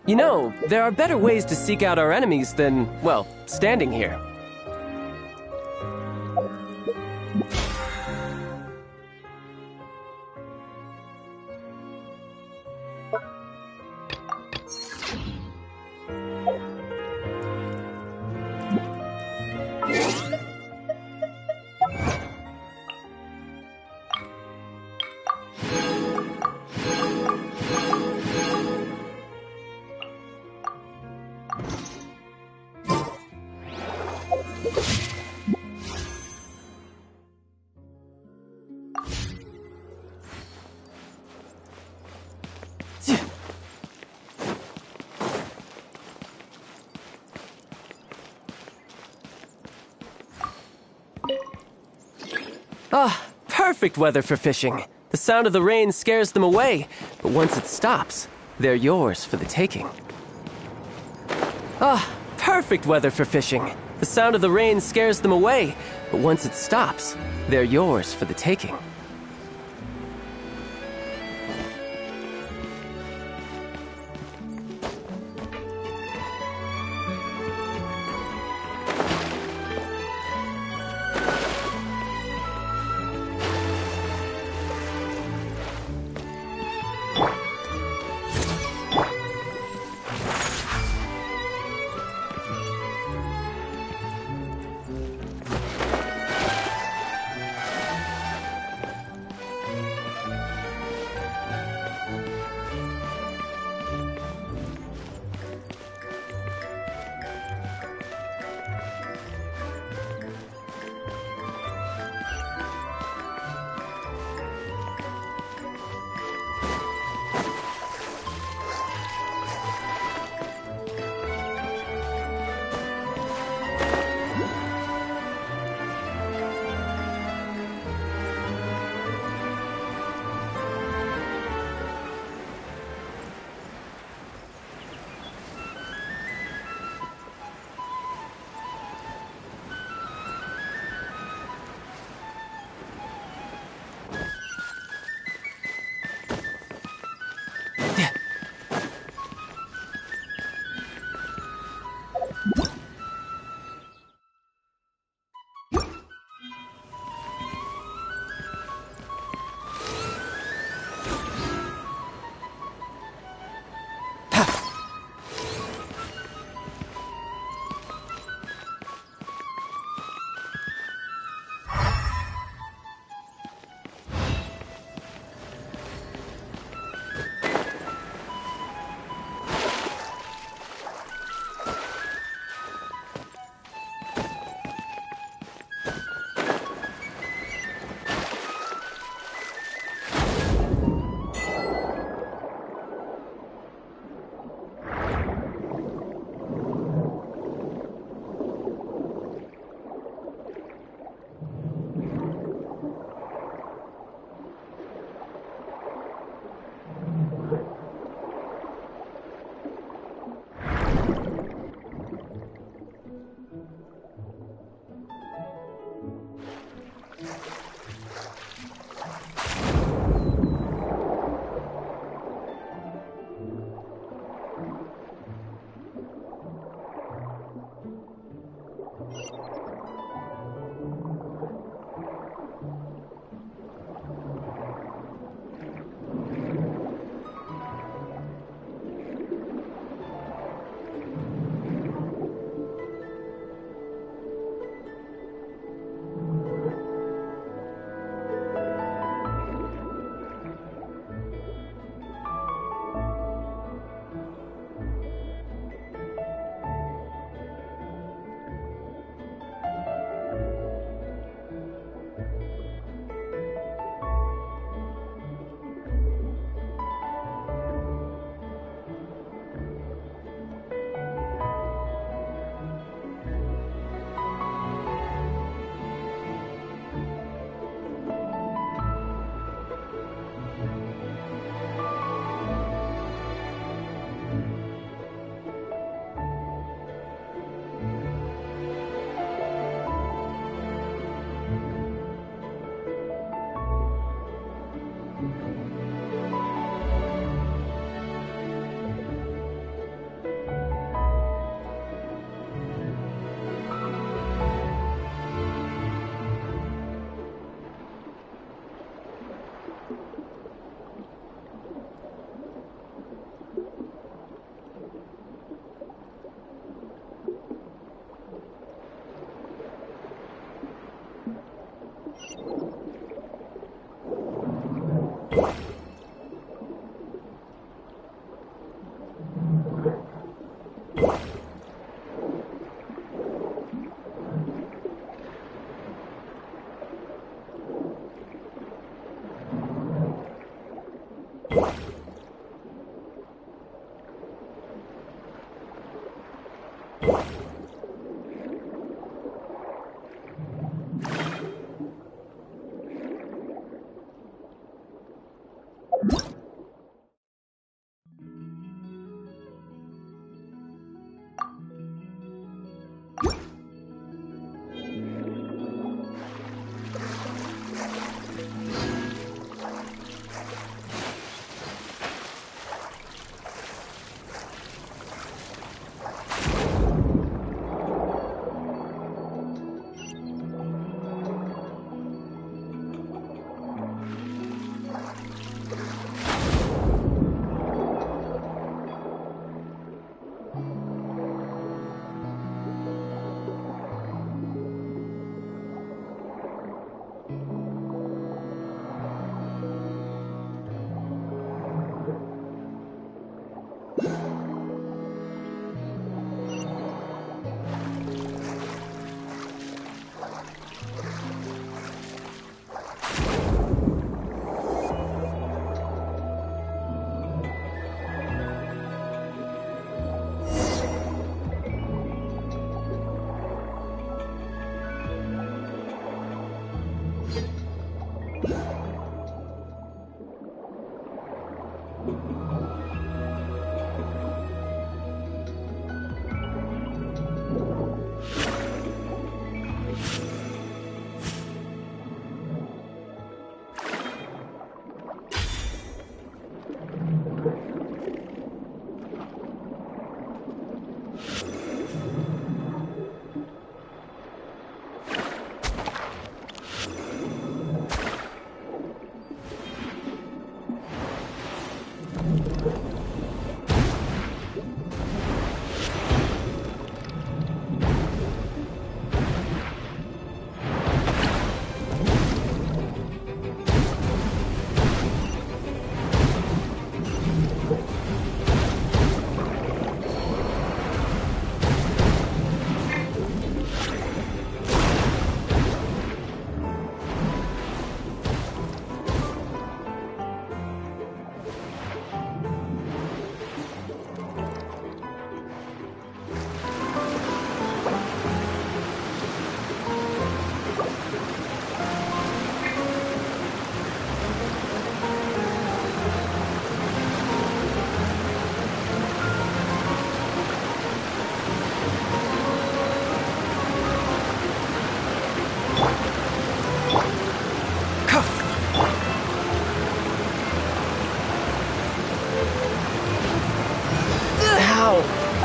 You know, there are better ways to seek out our enemies than, well, standing here. Ah, perfect weather for fishing. The sound of the rain scares them away, but once it stops, they're yours for the taking. Ah, perfect weather for fishing. The sound of the rain scares them away, but once it stops, they're yours for the taking.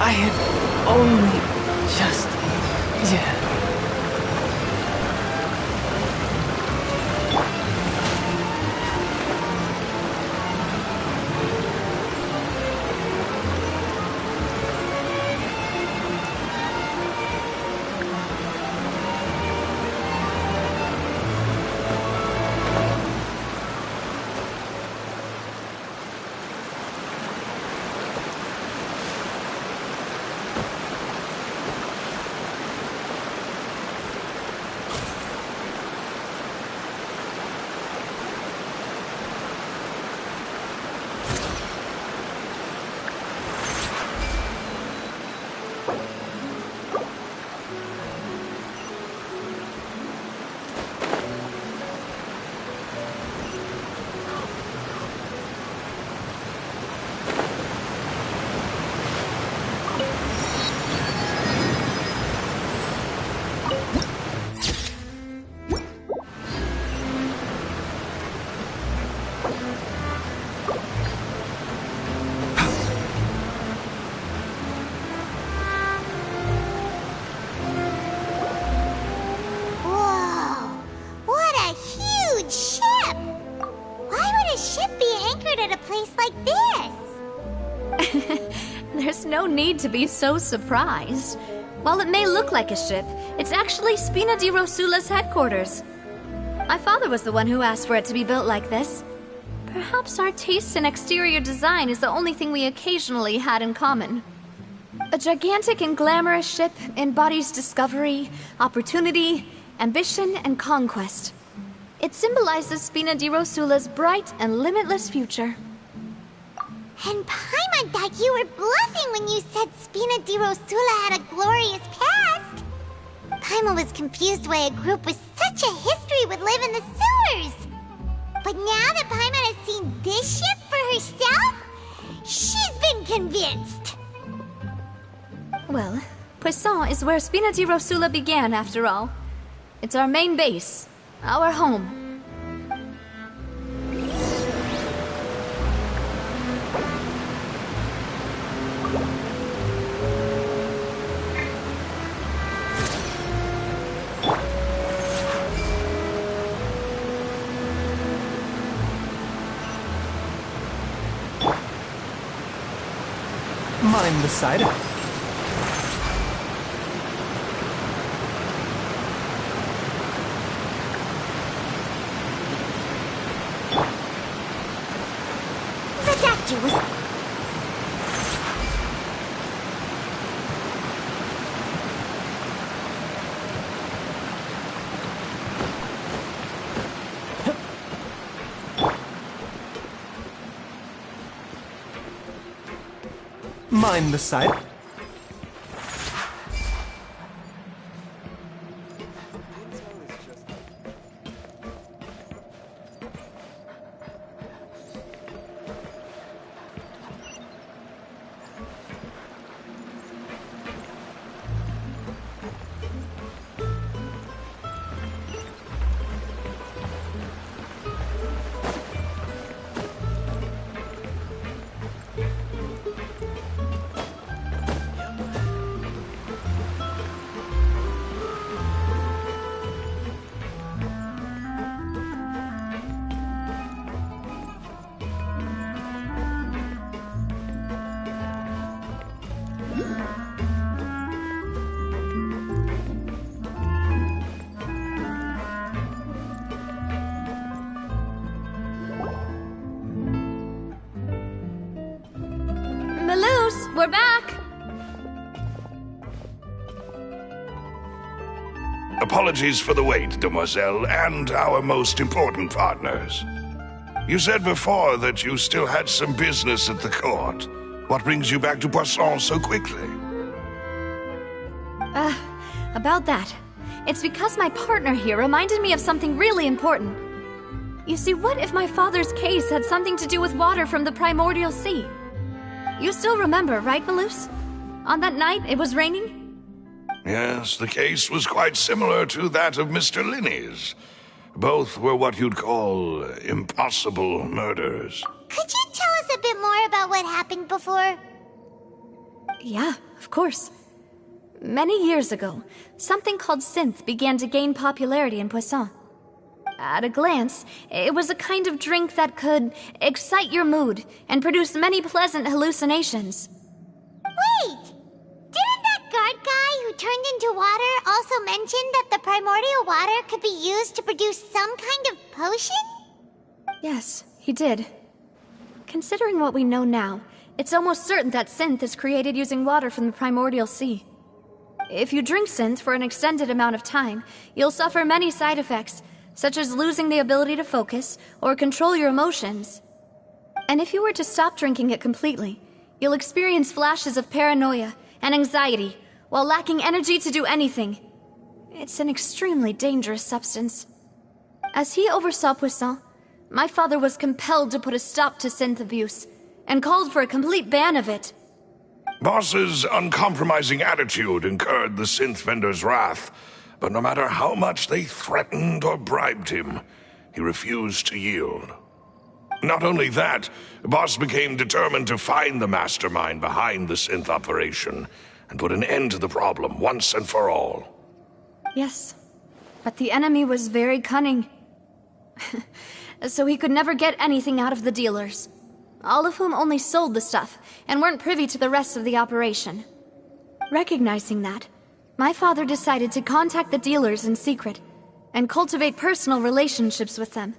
I had only just... Yeah. There's no need to be so surprised. While it may look like a ship, it's actually Spina di Rosula's headquarters. My father was the one who asked for it to be built like this. Perhaps our taste in exterior design is the only thing we occasionally had in common. A gigantic and glamorous ship embodies discovery, opportunity, ambition, and conquest. It symbolizes Spina di Rosula's bright and limitless future. And Paimon thought you were bluffing when you said Spina di Rosula had a glorious past. Paimon was confused why a group with such a history would live in the sewers. But now that Paimon has seen this ship for herself, she's been convinced. Well, Poisson is where Spina di Rosula began, after all. It's our main base, our home. Mine beside it. The doctor was... mind the side. Maloose, we're back! Apologies for the wait, demoiselle, and our most important partners. You said before that you still had some business at the court. What brings you back to Poisson so quickly? About that. It's because my partner here reminded me of something really important. You see, what if my father's case had something to do with water from the primordial sea? You still remember, right, Maloose? On that night, it was raining? Yes, the case was quite similar to that of Mr. Linney's. Both were what you'd call impossible murders. Could you tell us a bit more about what happened before? Yeah, of course. Many years ago, something called synth began to gain popularity in Poisson. At a glance, it was a kind of drink that could excite your mood and produce many pleasant hallucinations. Wait! Didn't that guard guy who turned into water also mention that the primordial water could be used to produce some kind of potion? Yes, he did. Considering what we know now, it's almost certain that synth is created using water from the primordial sea. If you drink synth for an extended amount of time, you'll suffer many side effects, such as losing the ability to focus or control your emotions. And if you were to stop drinking it completely, you'll experience flashes of paranoia and anxiety while lacking energy to do anything. It's an extremely dangerous substance. As he oversaw Poisson, my father was compelled to put a stop to synth abuse and called for a complete ban of it. Boss's uncompromising attitude incurred the synth vendor's wrath, but no matter how much they threatened or bribed him, he refused to yield. Not only that, Boss became determined to find the mastermind behind the synth operation and put an end to the problem once and for all. Yes, but the enemy was very cunning. So he could never get anything out of the dealers, all of whom only sold the stuff and weren't privy to the rest of the operation. Recognizing that, my father decided to contact the dealers in secret and cultivate personal relationships with them.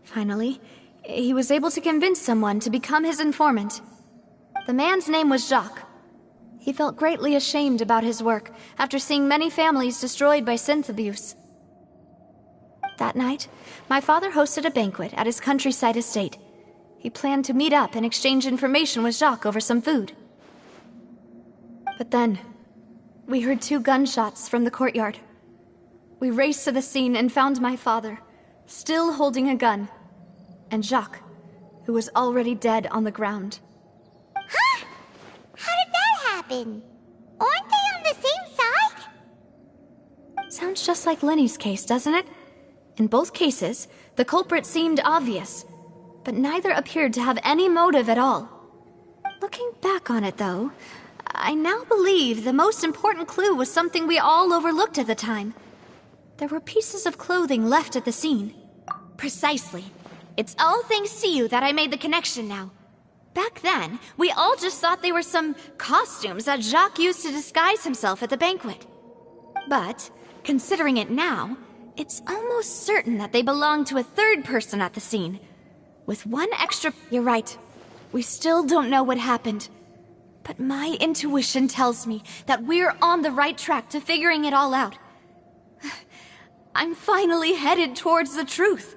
Finally, he was able to convince someone to become his informant. The man's name was Jacques. He felt greatly ashamed about his work after seeing many families destroyed by synth abuse. That night, my father hosted a banquet at his countryside estate. He planned to meet up and exchange information with Jacques over some food. But then, we heard 2 gunshots from the courtyard. We raced to the scene and found my father, still holding a gun, and Jacques, who was already dead on the ground. Huh? How did that happen? Aren't they on the same side? Sounds just like Lenny's case, doesn't it? In both cases, the culprit seemed obvious, but neither appeared to have any motive at all. Looking back on it, though, I now believe the most important clue was something we all overlooked at the time. There were pieces of clothing left at the scene. Precisely. It's all thanks to you that I made the connection now. Back then, we all just thought they were some costumes that Jacques used to disguise himself at the banquet. But, considering it now, it's almost certain that they belong to a third person at the scene. With one extra... You're right. We still don't know what happened. But my intuition tells me that we're on the right track to figuring it all out. I'm finally headed towards the truth.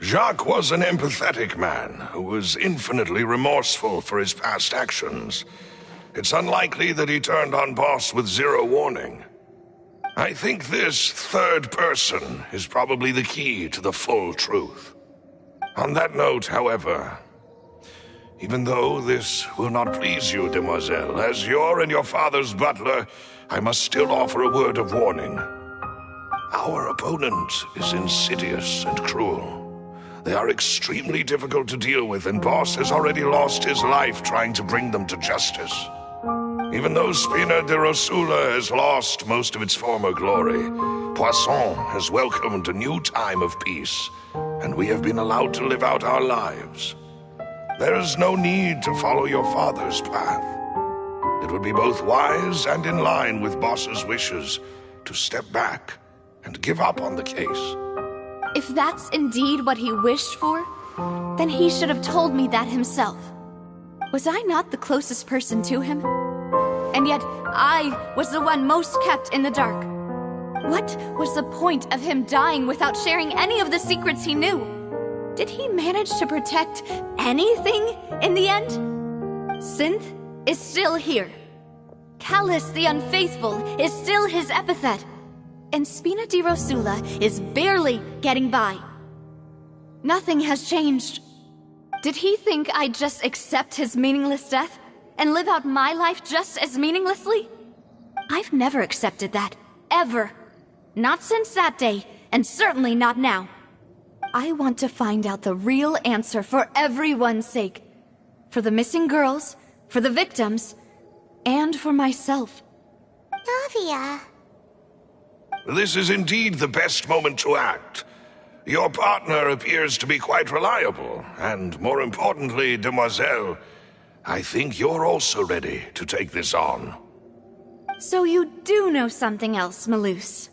Jacques was an empathetic man who was infinitely remorseful for his past actions. it's unlikely that he turned on Boss with zero warning. I think this third person is probably the key to the full truth. On that note, however, even though this will not please you, demoiselle, as your and your father's butler, I must still offer a word of warning. Our opponent is insidious and cruel. They are extremely difficult to deal with, and Boss has already lost his life trying to bring them to justice. Even though Spina de Rosula has lost most of its former glory, Poisson has welcomed a new time of peace, and we have been allowed to live out our lives. There is no need to follow your father's path. It would be both wise and in line with Boss's wishes to step back and give up on the case. If that's indeed what he wished for, then he should have told me that himself. Was I not the closest person to him? And yet, I was the one most kept in the dark. What was the point of him dying without sharing any of the secrets he knew? Did he manage to protect anything in the end? Synth is still here. Callus the Unfaithful is still his epithet. And Spina di Rosula is barely getting by. Nothing has changed. Did he think I'd just accept his meaningless death and live out my life just as meaninglessly? I've never accepted that, ever. Not since that day, and certainly not now. I want to find out the real answer for everyone's sake. For the missing girls, for the victims, and for myself. Navia. This is indeed the best moment to act. Your partner appears to be quite reliable, and more importantly, demoiselle, I think you're also ready to take this on. So you do know something else, Malus?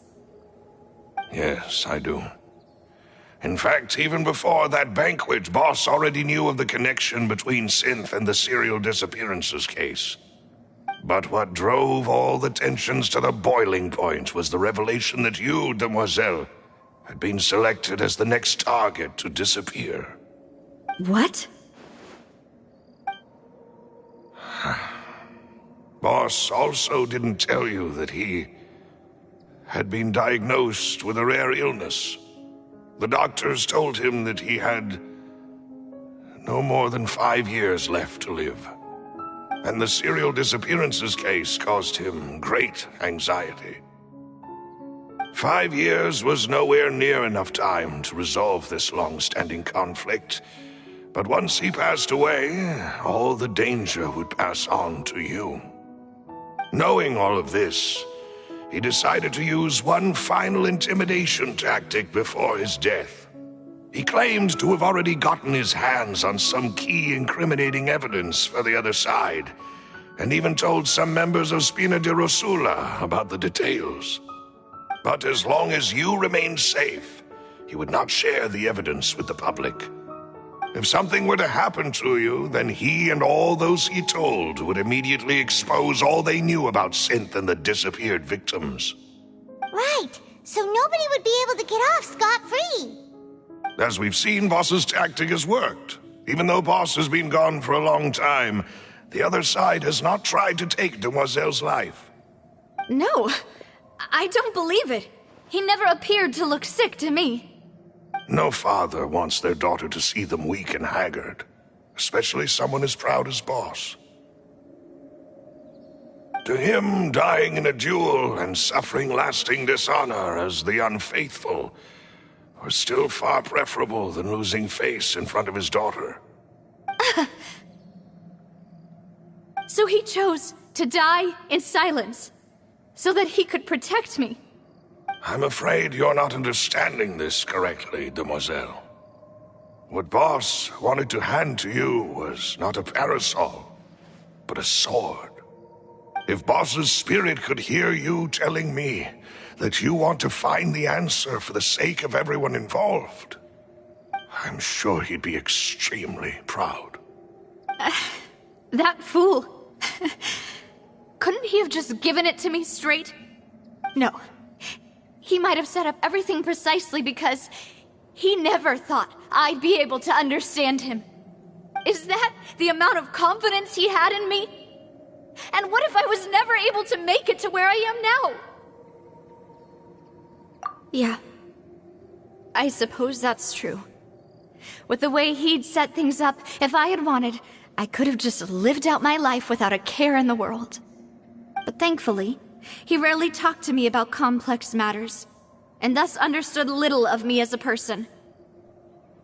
Yes, I do. In fact, even before that banquet, Boss already knew of the connection between Synth and the serial disappearances case. But what drove all the tensions to the boiling point was the revelation that you, demoiselle, had been selected as the next target to disappear. What? Boss also didn't tell you that he had been diagnosed with a rare illness. The doctors told him that he had no more than 5 years left to live. And the serial disappearances case caused him great anxiety. 5 years was nowhere near enough time to resolve this long-standing conflict. But once he passed away, all the danger would pass on to you. Knowing all of this, he decided to use one final intimidation tactic before his death. He claimed to have already gotten his hands on some key incriminating evidence for the other side, and even told some members of Spina di Rosula about the details. But as long as you remained safe, he would not share the evidence with the public. If something were to happen to you, then he and all those he told would immediately expose all they knew about Synth and the disappeared victims. Right, so nobody would be able to get off scot-free. As we've seen, Boss's tactic has worked. Even though Boss has been gone for a long time, the other side has not tried to take Demoiselle's life. No, I don't believe it. He never appeared to look sick to me. No father wants their daughter to see them weak and haggard, especially someone as proud as Boss. To him, dying in a duel and suffering lasting dishonor as the unfaithful were still far preferable than losing face in front of his daughter. So he chose to die in silence, so that he could protect me. I'm afraid you're not understanding this correctly, demoiselle. What Boss wanted to hand to you was not a parasol, but a sword. If Boss's spirit could hear you telling me that you want to find the answer for the sake of everyone involved, I'm sure he'd be extremely proud. That fool. Couldn't he have just given it to me straight? No. He might have set up everything precisely because he never thought I'd be able to understand him. Is that the amount of confidence he had in me? And what if I was never able to make it to where I am now? Yeah. I suppose that's true. With the way he'd set things up, if I had wanted, I could have just lived out my life without a care in the world. But thankfully, he rarely talked to me about complex matters, and thus understood little of me as a person.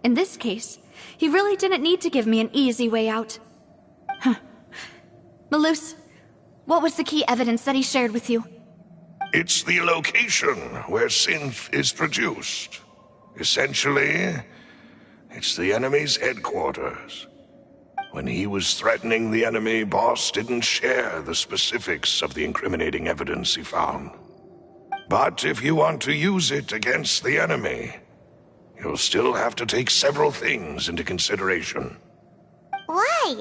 In this case, he really didn't need to give me an easy way out. Huh. Malus, what was the key evidence that he shared with you? It's the location where synth is produced. Essentially, it's the enemy's headquarters. When he was threatening the enemy, Boss didn't share the specifics of the incriminating evidence he found. But if you want to use it against the enemy, you'll still have to take several things into consideration. Why?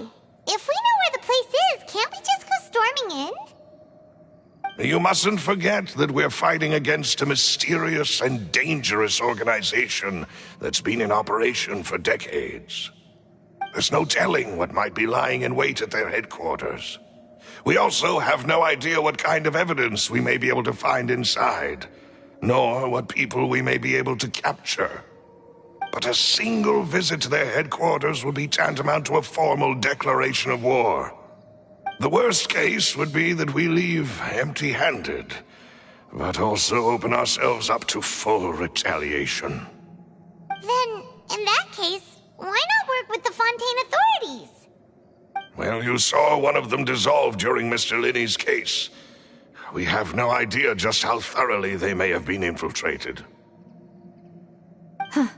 If we know where the place is, can't we just go storming in? You mustn't forget that we're fighting against a mysterious and dangerous organization that's been in operation for decades. There's no telling what might be lying in wait at their headquarters. We also have no idea what kind of evidence we may be able to find inside, nor what people we may be able to capture. But a single visit to their headquarters would be tantamount to a formal declaration of war. The worst case would be that we leave empty-handed, but also open ourselves up to full retaliation. Then, in that case, why not work with the Fontaine authorities? Well, you saw one of them dissolve during Mr. Linney's case. We have no idea just how thoroughly they may have been infiltrated. Huh.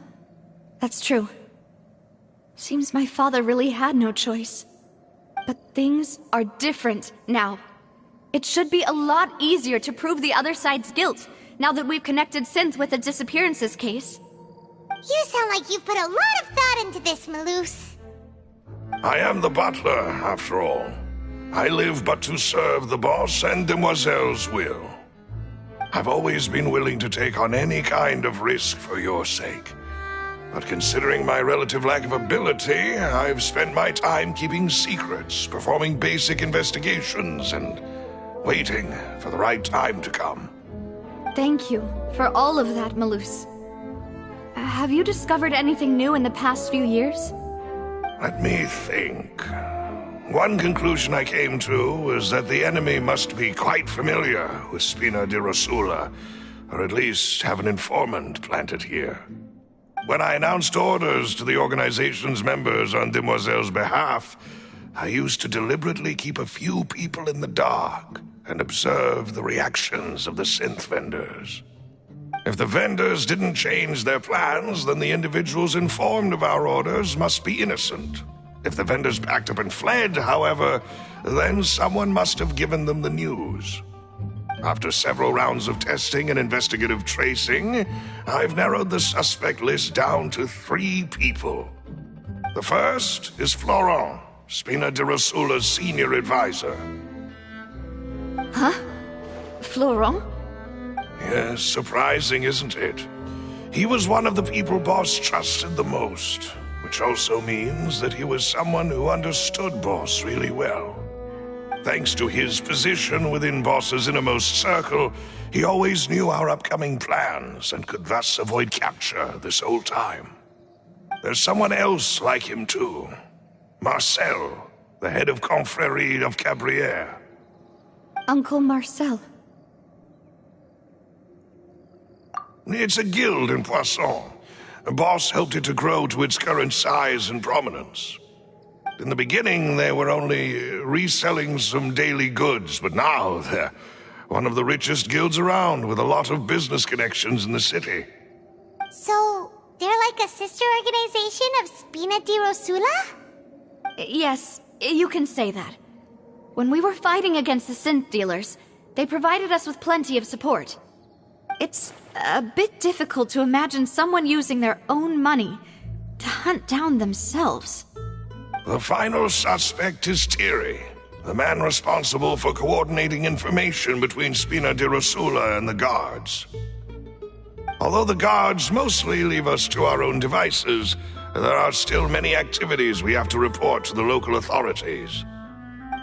That's true. Seems my father really had no choice. But things are different now. It should be a lot easier to prove the other side's guilt, now that we've connected Synth with the disappearances case. You sound like you've put a lot of thought into this, Malus. I am the butler, after all. I live but to serve the boss and Demoiselle's will. I've always been willing to take on any kind of risk for your sake. But considering my relative lack of ability, I've spent my time keeping secrets, performing basic investigations, and waiting for the right time to come. Thank you for all of that, Malus. Have you discovered anything new in the past few years? Let me think. One conclusion I came to was that the enemy must be quite familiar with Spina di Rosula, or at least have an informant planted here. When I announced orders to the organization's members on Demoiselle's behalf, I used to deliberately keep a few people in the dark and observe the reactions of the synth vendors. If the vendors didn't change their plans, then the individuals informed of our orders must be innocent. If the vendors packed up and fled, however, then someone must have given them the news. After several rounds of testing and investigative tracing, I've narrowed the suspect list down to 3 people. The first is Florent, Spina di Rosula's senior advisor. Huh? Florent? Yes, surprising, isn't it? He was one of the people Boss trusted the most, which also means that he was someone who understood Boss really well. Thanks to his position within Boss's innermost circle, he always knew our upcoming plans and could thus avoid capture this whole time. There's someone else like him too. Marcel, the head of Confrérie of Cabrières. Uncle Marcel. It's a guild in Poisson. Boss helped it to grow to its current size and prominence. In the beginning, they were only reselling some daily goods, but now they're one of the richest guilds around, with a lot of business connections in the city. So, they're like a sister organization of Spina di Rosula? Yes, you can say that. When we were fighting against the synth dealers, they provided us with plenty of support. It's a bit difficult to imagine someone using their own money to hunt down themselves. The final suspect is Thierry, the man responsible for coordinating information between Spina di Rosula and the guards. Although the guards mostly leave us to our own devices, there are still many activities we have to report to the local authorities.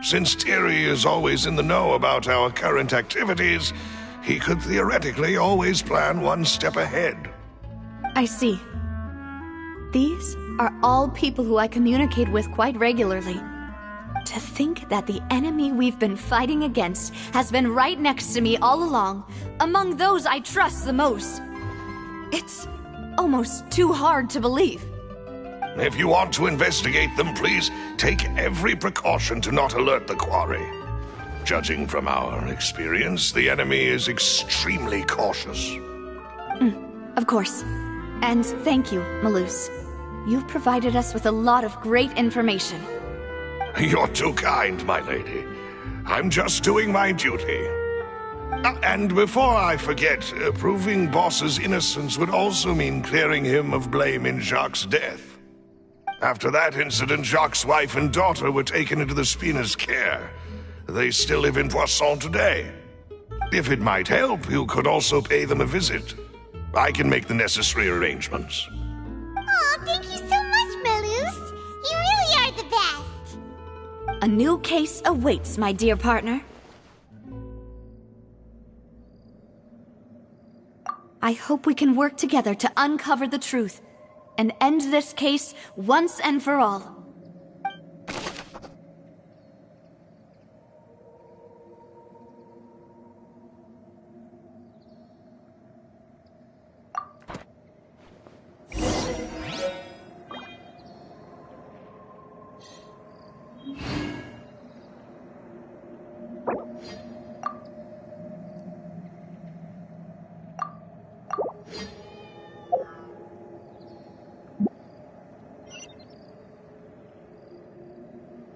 Since Thierry is always in the know about our current activities, he could theoretically always plan one step ahead. I see. These are all people who I communicate with quite regularly. To think that the enemy we've been fighting against has been right next to me all along, among those I trust the most. It's almost too hard to believe. If you want to investigate them, please take every precaution to not alert the quarry. Judging from our experience, the enemy is extremely cautious. Of course. And thank you, Malus. You've provided us with a lot of great information. You're too kind, my lady. I'm just doing my duty. And before I forget, proving Boss's innocence would also mean clearing him of blame in Jacques' death. After that incident, Jacques' wife and daughter were taken into the Spina's care. They still live in Poisson today. If it might help, you could also pay them a visit. I can make the necessary arrangements. Aw, thank you so much, Malus. You really are the best. A new case awaits, my dear partner. I hope we can work together to uncover the truth and end this case once and for all.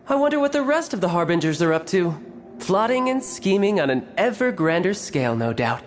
I wonder what the rest of the Harbingers are up to. Plotting and scheming on an ever grander scale, no doubt.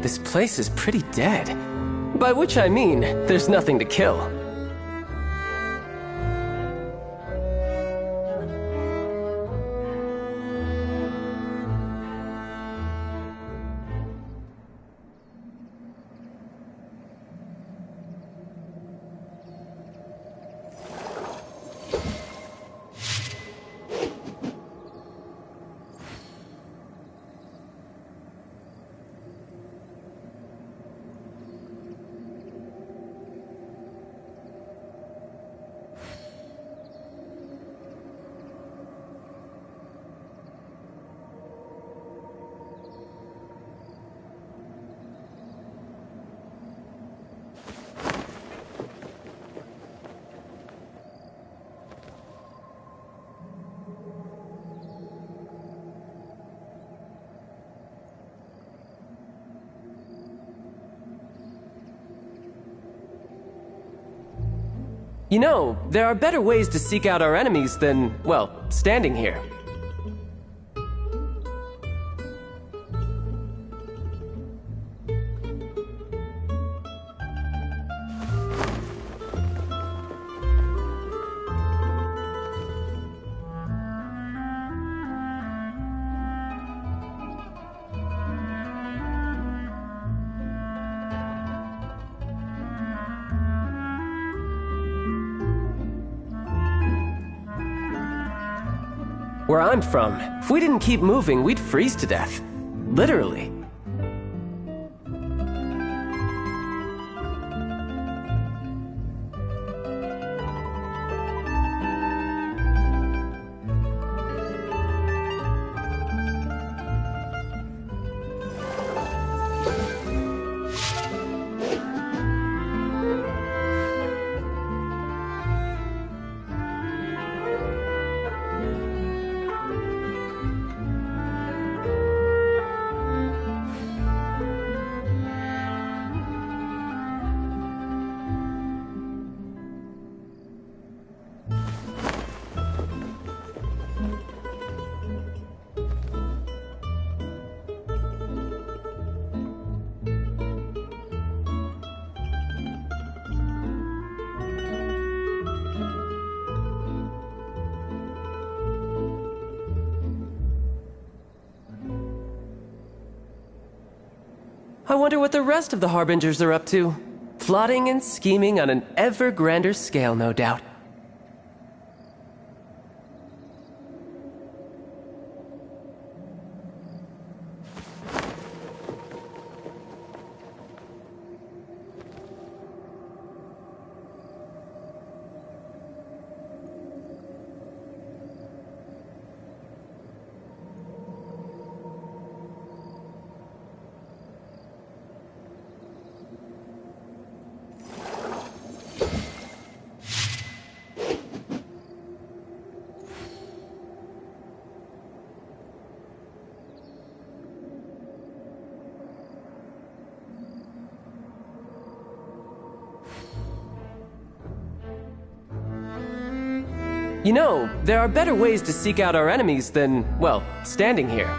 This place is pretty dead. By which I mean, there's nothing to kill. You know, there are better ways to seek out our enemies than, well, standing here. Where I'm from, if we didn't keep moving, we'd freeze to death. Literally. I wonder what the rest of the Harbingers are up to. Plotting and scheming on an ever grander scale, no doubt. You know, there are better ways to seek out our enemies than, well, standing here.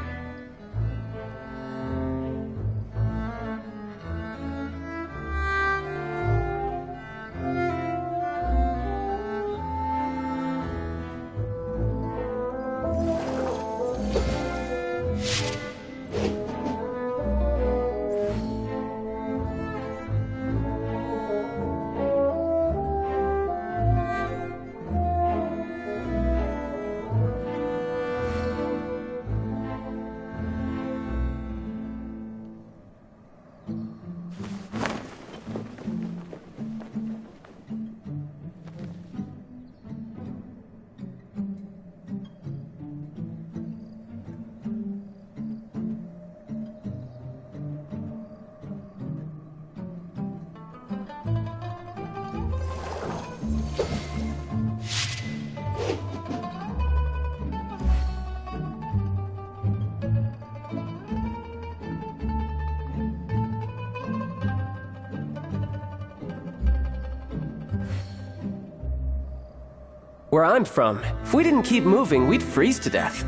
Where I'm from, if we didn't keep moving, we'd freeze to death.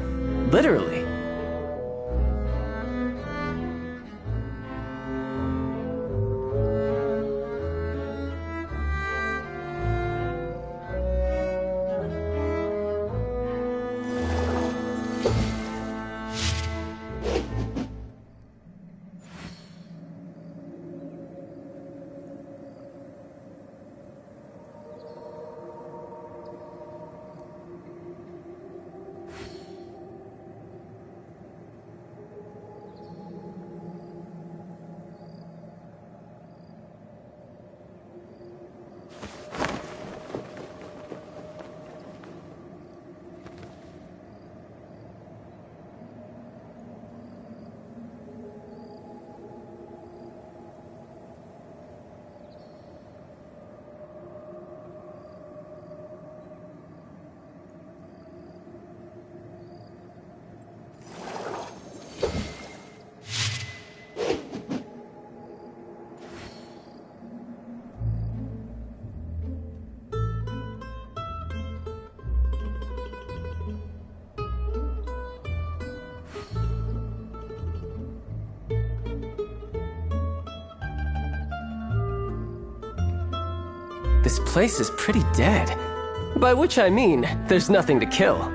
Literally. This place is pretty dead. By which I mean, there's nothing to kill.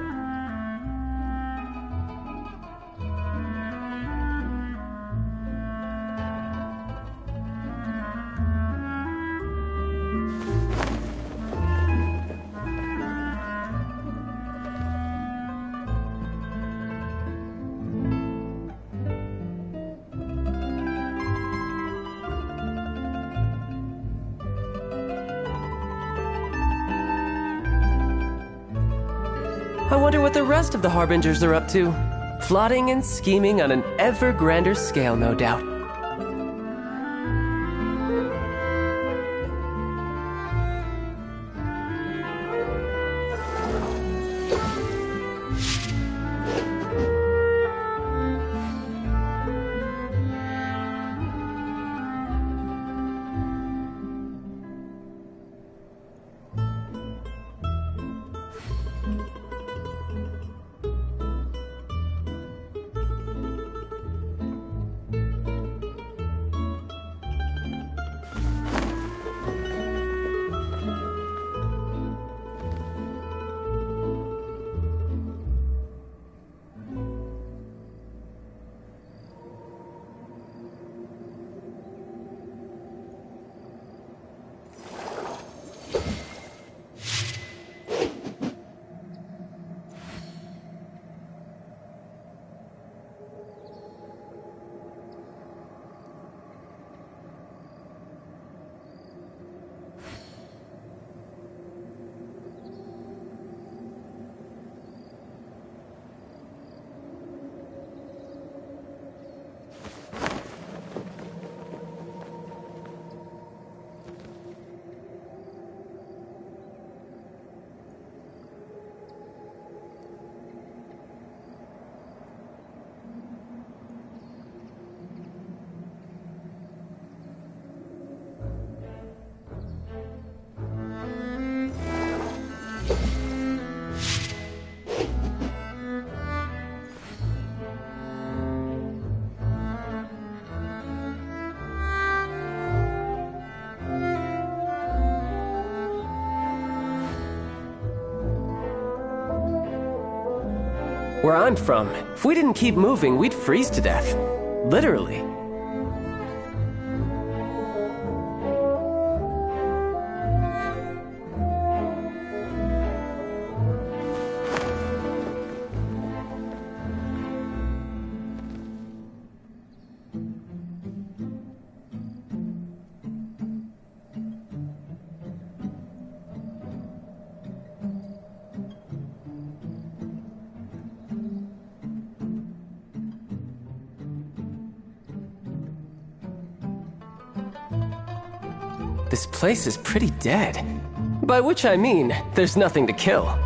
I wonder what the rest of the Harbingers are up to. Plotting and scheming on an ever grander scale, no doubt. Where I'm from, if we didn't keep moving, we'd freeze to death. Literally. This place is pretty dead. By which I mean, there's nothing to kill.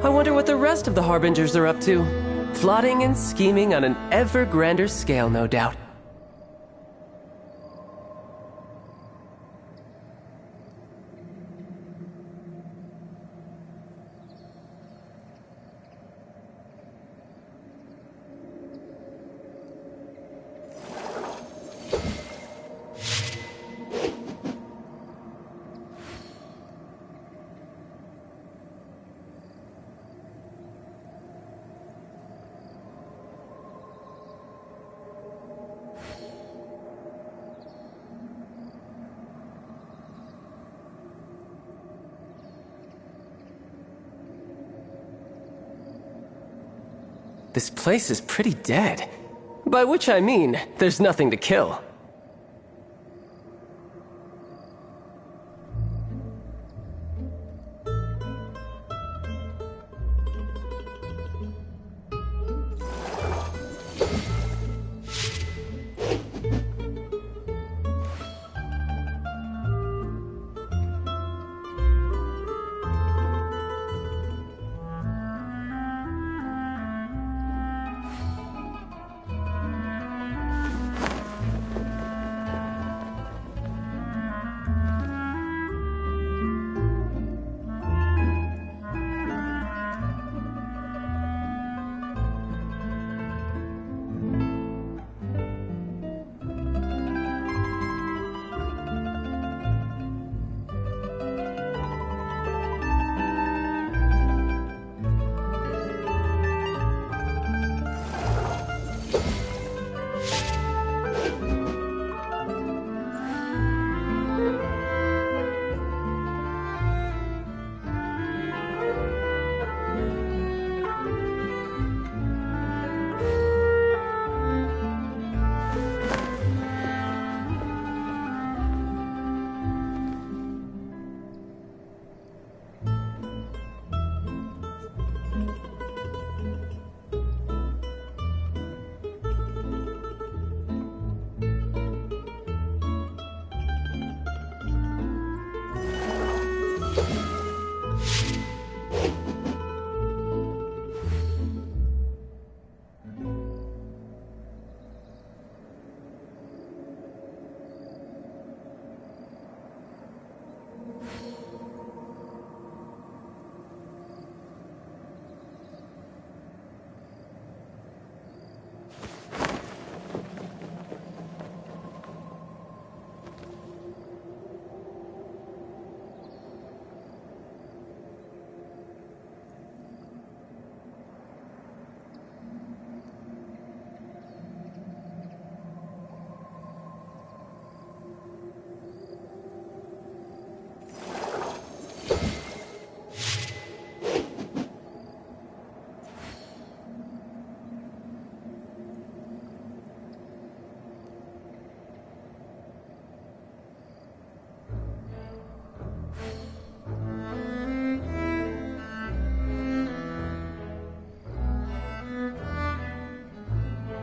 I wonder what the rest of the Harbingers are up to. Plotting and scheming on an ever grander scale, no doubt. This place is pretty dead. By which I mean, there's nothing to kill.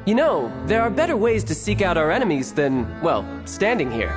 You know, there are better ways to seek out our enemies than, well, standing here.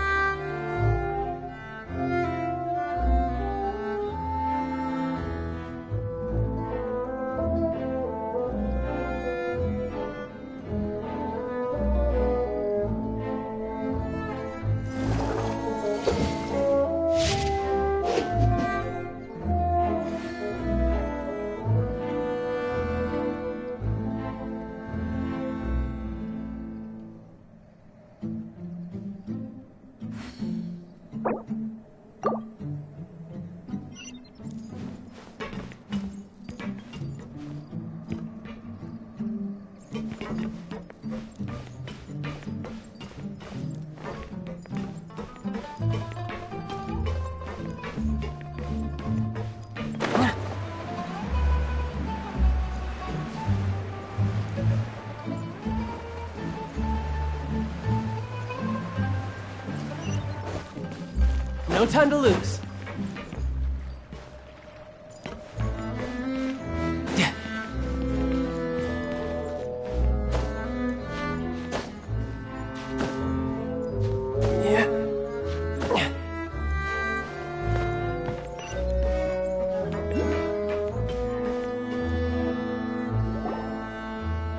No time to lose.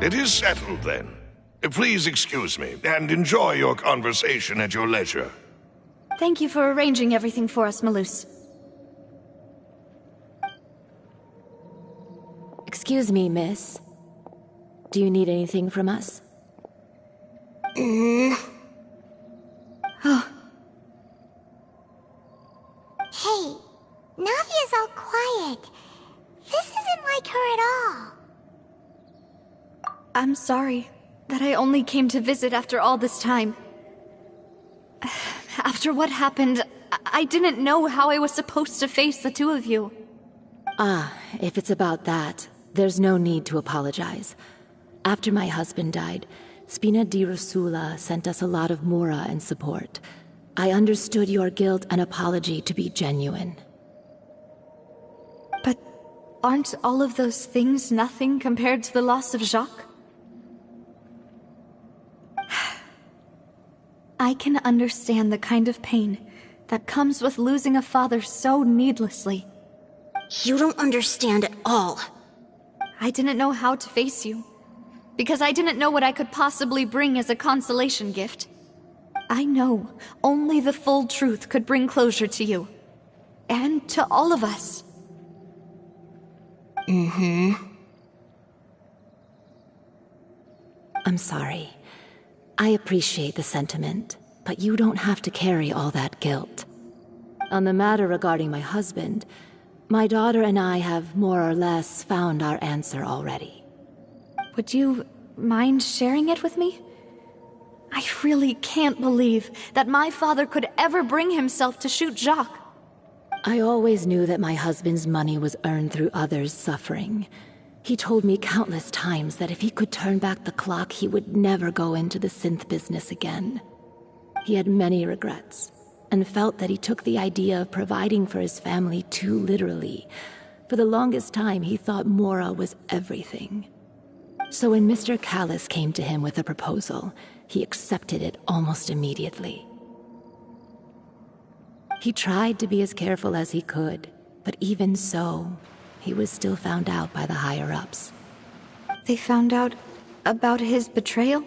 It is settled, then. Please excuse me, and enjoy your conversation at your leisure. Thank you for arranging everything for us, Malus. Excuse me, miss. Do you need anything from us? Hey, Navia's all quiet. This isn't like her at all. I'm sorry that I only came to visit after all this time. After what happened, I didn't know how I was supposed to face the two of you. Ah, if it's about that, there's no need to apologize. After my husband died, Spina di Rosula sent us a lot of mora and support. I understood your guilt and apology to be genuine. But aren't all of those things nothing compared to the loss of Jacques? I can understand the kind of pain that comes with losing a father so needlessly. You don't understand at all. I didn't know how to face you, because I didn't know what I could possibly bring as a consolation gift. I know only the full truth could bring closure to you, and to all of us. I'm sorry. I appreciate the sentiment, but you don't have to carry all that guilt. On the matter regarding my husband, my daughter and I have more or less found our answer already. Would you mind sharing it with me? I really can't believe that my father could ever bring himself to shoot Jacques. I always knew that my husband's money was earned through others' suffering. He told me countless times that if he could turn back the clock, he would never go into the synth business again. He had many regrets, and felt that he took the idea of providing for his family too literally. For the longest time, he thought Mora was everything. So when Mr. Callis came to him with a proposal, he accepted it almost immediately. He tried to be as careful as he could, but even so, he was still found out by the higher-ups. They found out about his betrayal?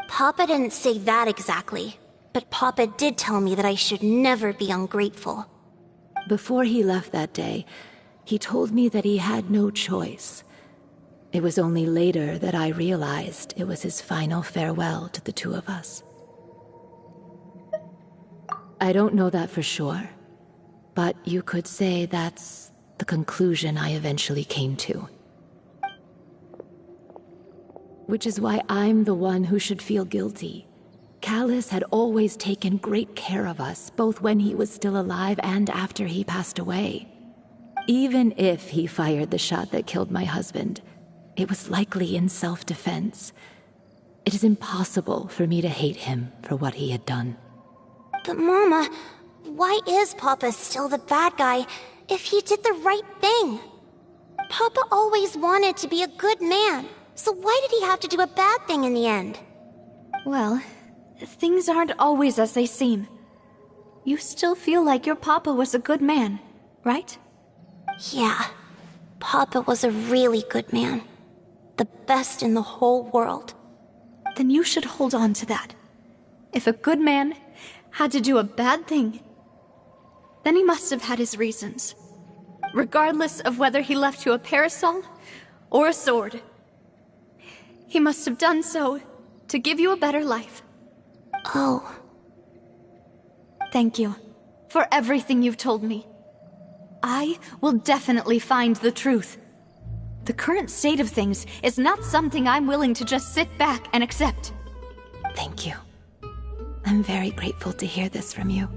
Papa didn't say that exactly, but Papa did tell me that I should never be ungrateful. Before he left that day, he told me that he had no choice. It was only later that I realized it was his final farewell to the two of us. I don't know that for sure, but you could say that's the conclusion I eventually came to. Which is why I'm the one who should feel guilty. Callis had always taken great care of us, both when he was still alive and after he passed away. Even if he fired the shot that killed my husband, it was likely in self-defense. It is impossible for me to hate him for what he had done. But Mama, why is Papa still the bad guy if he did the right thing? Papa always wanted to be a good man, So why did he have to do a bad thing in the end? Well, things aren't always as they seem. You still feel like your papa was a good man, right? Yeah. Papa was a really good man. The best in the whole world. Then you should hold on to that. If a good man had to do a bad thing, then he must have had his reasons. Regardless of whether he left you a parasol or a sword. He must have done so to give you a better life. Oh. Thank you for everything you've told me. I will definitely find the truth. The current state of things is not something I'm willing to just sit back and accept. Thank you. I'm very grateful to hear this from you.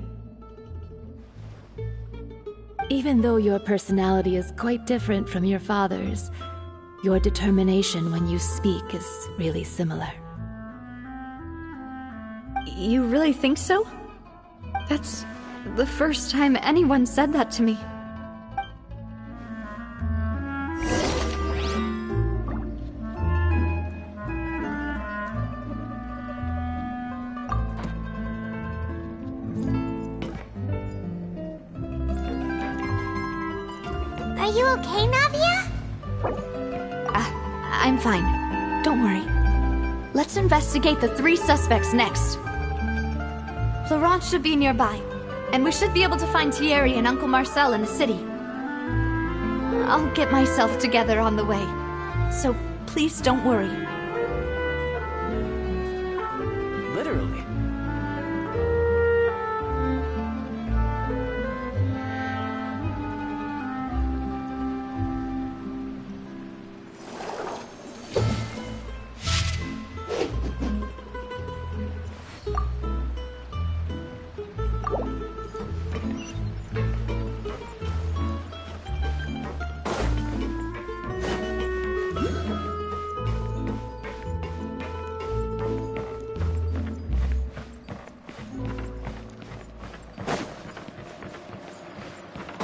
Even though your personality is quite different from your father's, your determination when you speak is really similar. You really think so? That's the first time anyone said that to me. Are you okay, Navia? I'm fine. Don't worry. Let's investigate the 3 suspects next. Florent should be nearby, and we should be able to find Thierry and Uncle Marcel in the city. I'll get myself together on the way, so please don't worry. Literally.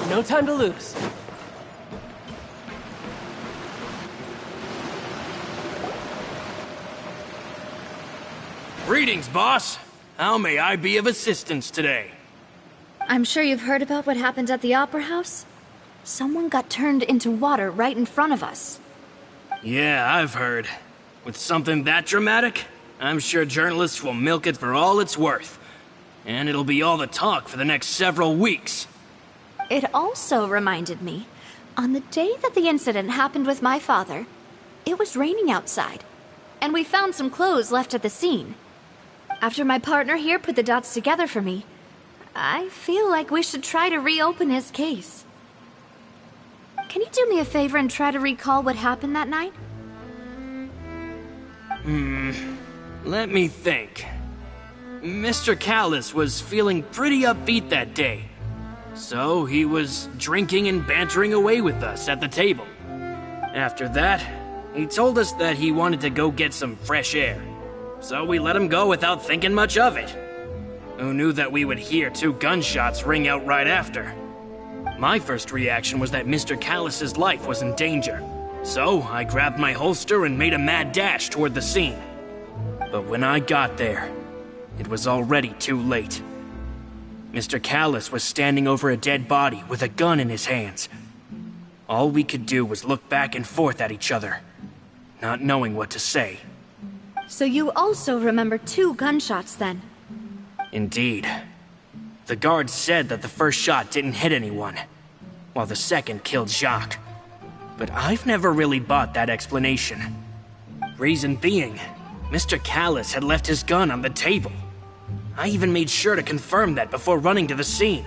No time to lose. Greetings, boss. How may I be of assistance today? I'm sure you've heard about what happened at the Opera House. Someone got turned into water right in front of us. Yeah, I've heard. With something that dramatic, I'm sure journalists will milk it for all it's worth. And it'll be all the talk for the next several weeks. It also reminded me, on the day that the incident happened with my father, it was raining outside, and we found some clothes left at the scene. After my partner here put the dots together for me, I feel like we should try to reopen his case. Can you do me a favor and try to recall what happened that night? Let me think. Mr. Callis was feeling pretty upbeat that day. So he was drinking and bantering away with us at the table. After that, he told us that he wanted to go get some fresh air. So we let him go without thinking much of it. Who knew that we would hear 2 gunshots ring out right after? My first reaction was that Mr. Callis's life was in danger. So I grabbed my holster and made a mad dash toward the scene. But when I got there, it was already too late. Mr. Callis was standing over a dead body with a gun in his hands. All we could do was look back and forth at each other, not knowing what to say. So you also remember 2 gunshots then? Indeed. The guard said that the first shot didn't hit anyone, while the second killed Jacques. But I've never really bought that explanation. Reason being, Mr. Callis had left his gun on the table. I even made sure to confirm that before running to the scene.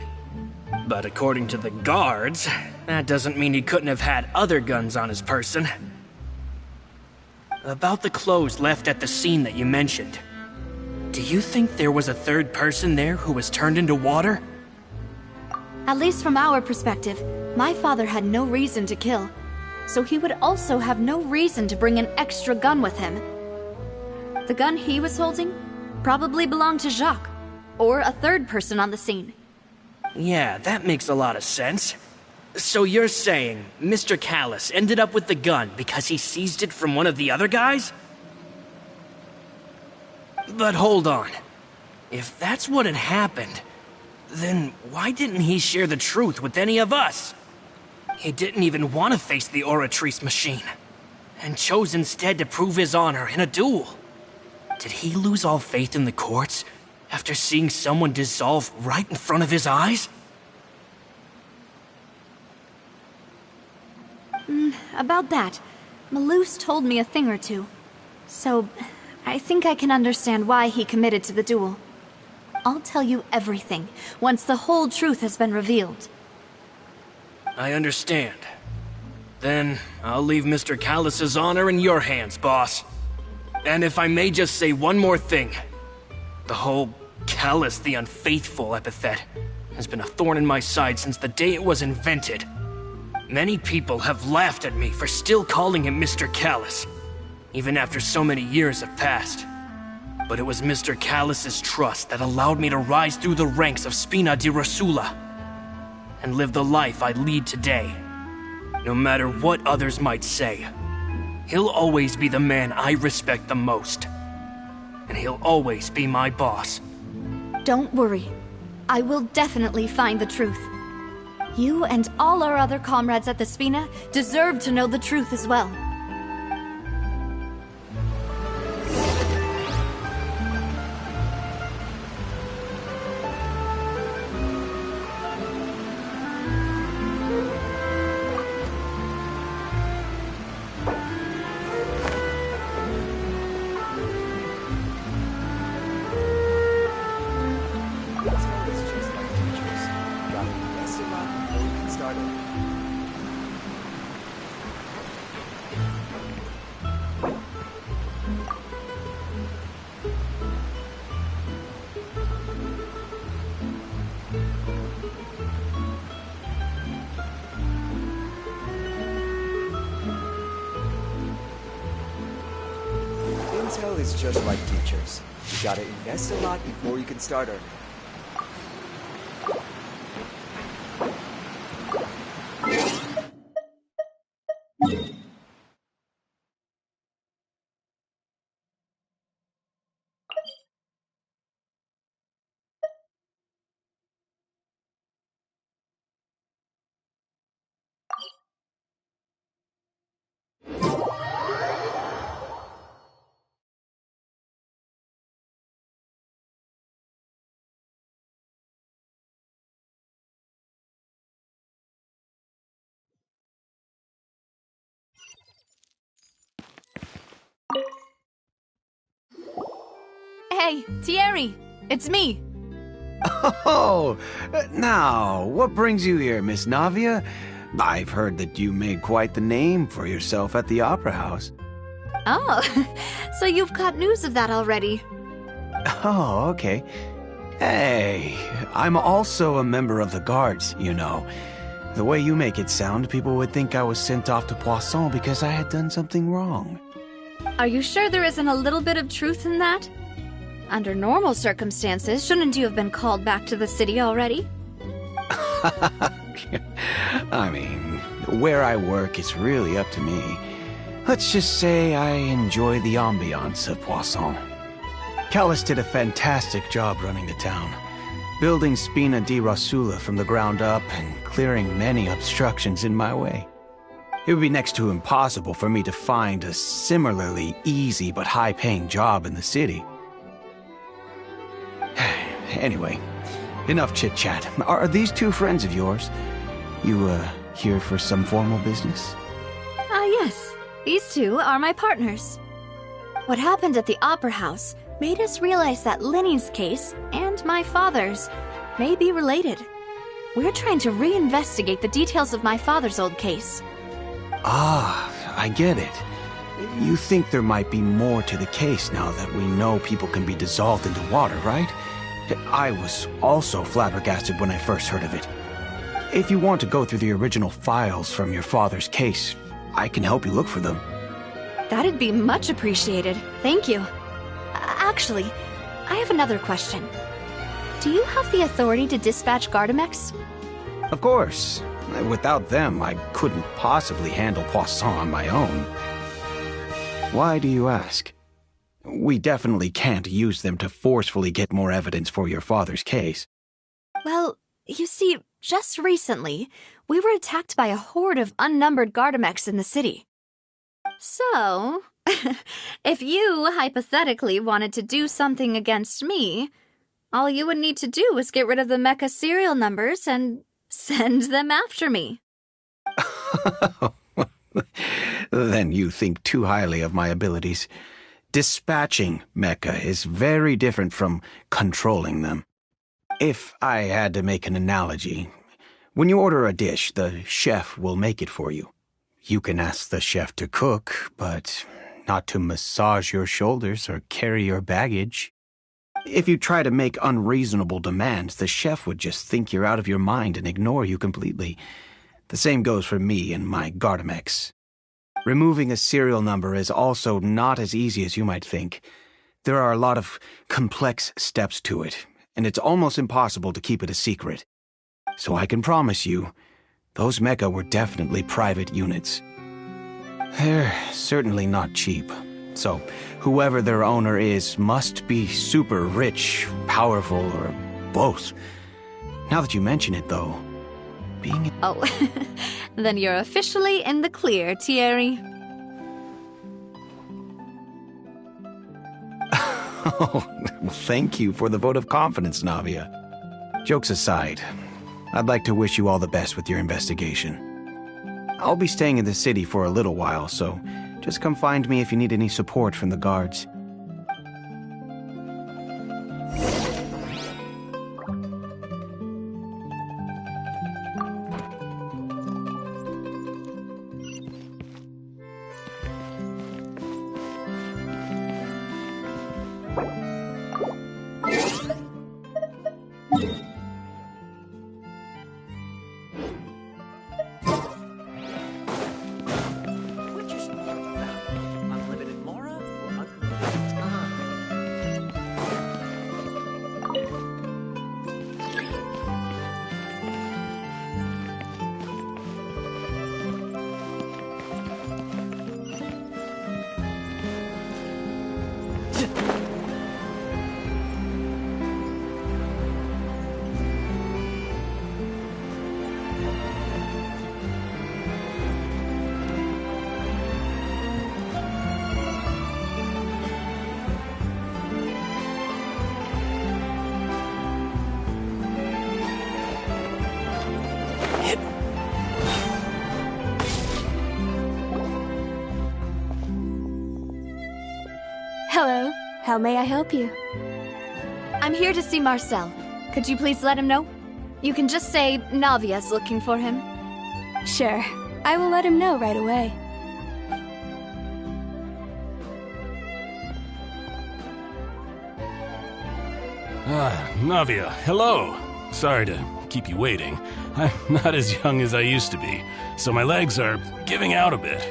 But according to the guards, that doesn't mean he couldn't have had other guns on his person. About the clothes left at the scene that you mentioned, do you think there was a third person there who was turned into water? At least from our perspective, my father had no reason to kill. So he would also have no reason to bring an extra gun with him. The gun he was holding probably belonged to Jacques, or a third person on the scene. Yeah, that makes a lot of sense. So you're saying Mr. Callus ended up with the gun because he seized it from one of the other guys? But hold on. If that's what had happened, then why didn't he share the truth with any of us? He didn't even want to face the Oratrice machine, and chose instead to prove his honor in a duel. Did he lose all faith in the courts after seeing someone dissolve right in front of his eyes? About that, Malus told me a thing or two. So, I think I can understand why he committed to the duel. I'll tell you everything, once the whole truth has been revealed. I understand. Then, I'll leave Mr. Callus's honor in your hands, boss. And if I may just say one more thing. The whole Callus the Unfaithful epithet has been a thorn in my side since the day it was invented. Many people have laughed at me for still calling him Mr. Callus, even after so many years have passed. But it was Mr. Callus's trust that allowed me to rise through the ranks of Spina di Rosula and live the life I lead today. No matter what others might say, he'll always be the man I respect the most. And he'll always be my boss. Don't worry. I will definitely find the truth. You and all our other comrades at the Spina deserve to know the truth as well. Intel is just like teachers. You gotta invest a lot before you can start earning. Hey, Thierry! It's me! Oh, now, what brings you here, Miss Navia? I've heard that you made quite the name for yourself at the Opera House. Oh, so you've got news of that already. Oh, okay. Hey, I'm also a member of the Guards, you know. The way you make it sound, people would think I was sent off to Poisson because I had done something wrong. Are you sure there isn't a little bit of truth in that? Under normal circumstances, shouldn't you have been called back to the city already? I mean, where I work is really up to me. Let's just say I enjoy the ambiance of Poisson. Callus did a fantastic job running the town, building Spina di Rosula from the ground up and clearing many obstructions in my way. It would be next to impossible for me to find a similarly easy but high-paying job in the city. Anyway, enough chit-chat. Are these two friends of yours? You, here for some formal business? Yes. These two are my partners. What happened at the Opera House made us realize that Linny's case and my father's may be related. We're trying to reinvestigate the details of my father's old case. Ah, I get it. You think there might be more to the case now that we know people can be dissolved into water, right? I was also flabbergasted when I first heard of it. If you want to go through the original files from your father's case, I can help you look for them. That'd be much appreciated. Thank you. Actually, I have another question. Do you have the authority to dispatch Gardamex? Of course. Without them, I couldn't possibly handle Poisson on my own. Why do you ask? We definitely can't use them to forcefully get more evidence for your father's case. Well, you see, just recently, we were attacked by a horde of unnumbered Gardamex in the city. So, if you hypothetically wanted to do something against me, all you would need to do was get rid of the mecha serial numbers and send them after me. Then you think too highly of my abilities. Dispatching mecha is very different from controlling them. If I had to make an analogy, when you order a dish, the chef will make it for you. You can ask the chef to cook, but not to massage your shoulders or carry your baggage. If you try to make unreasonable demands, the chef would just think you're out of your mind and ignore you completely. The same goes for me and my Gardamex. Removing a serial number is also not as easy as you might think. There are a lot of complex steps to it, and it's almost impossible to keep it a secret. So I can promise you, those mecha were definitely private units. They're certainly not cheap. So, whoever their owner is must be super rich, powerful, or both. Now that you mention it, though, being... Oh, then you're officially in the clear, Thierry. Oh, well, thank you for the vote of confidence, Navia. Jokes aside, I'd like to wish you all the best with your investigation. I'll be staying in the city for a little while, so just come find me if you need any support from the guards. Hello. How may I help you? I'm here to see Marcel. Could you please let him know? You can just say Navia's looking for him. Sure. I will let him know right away. Navia, hello. Sorry to keep you waiting. I'm not as young as I used to be, so my legs are giving out a bit.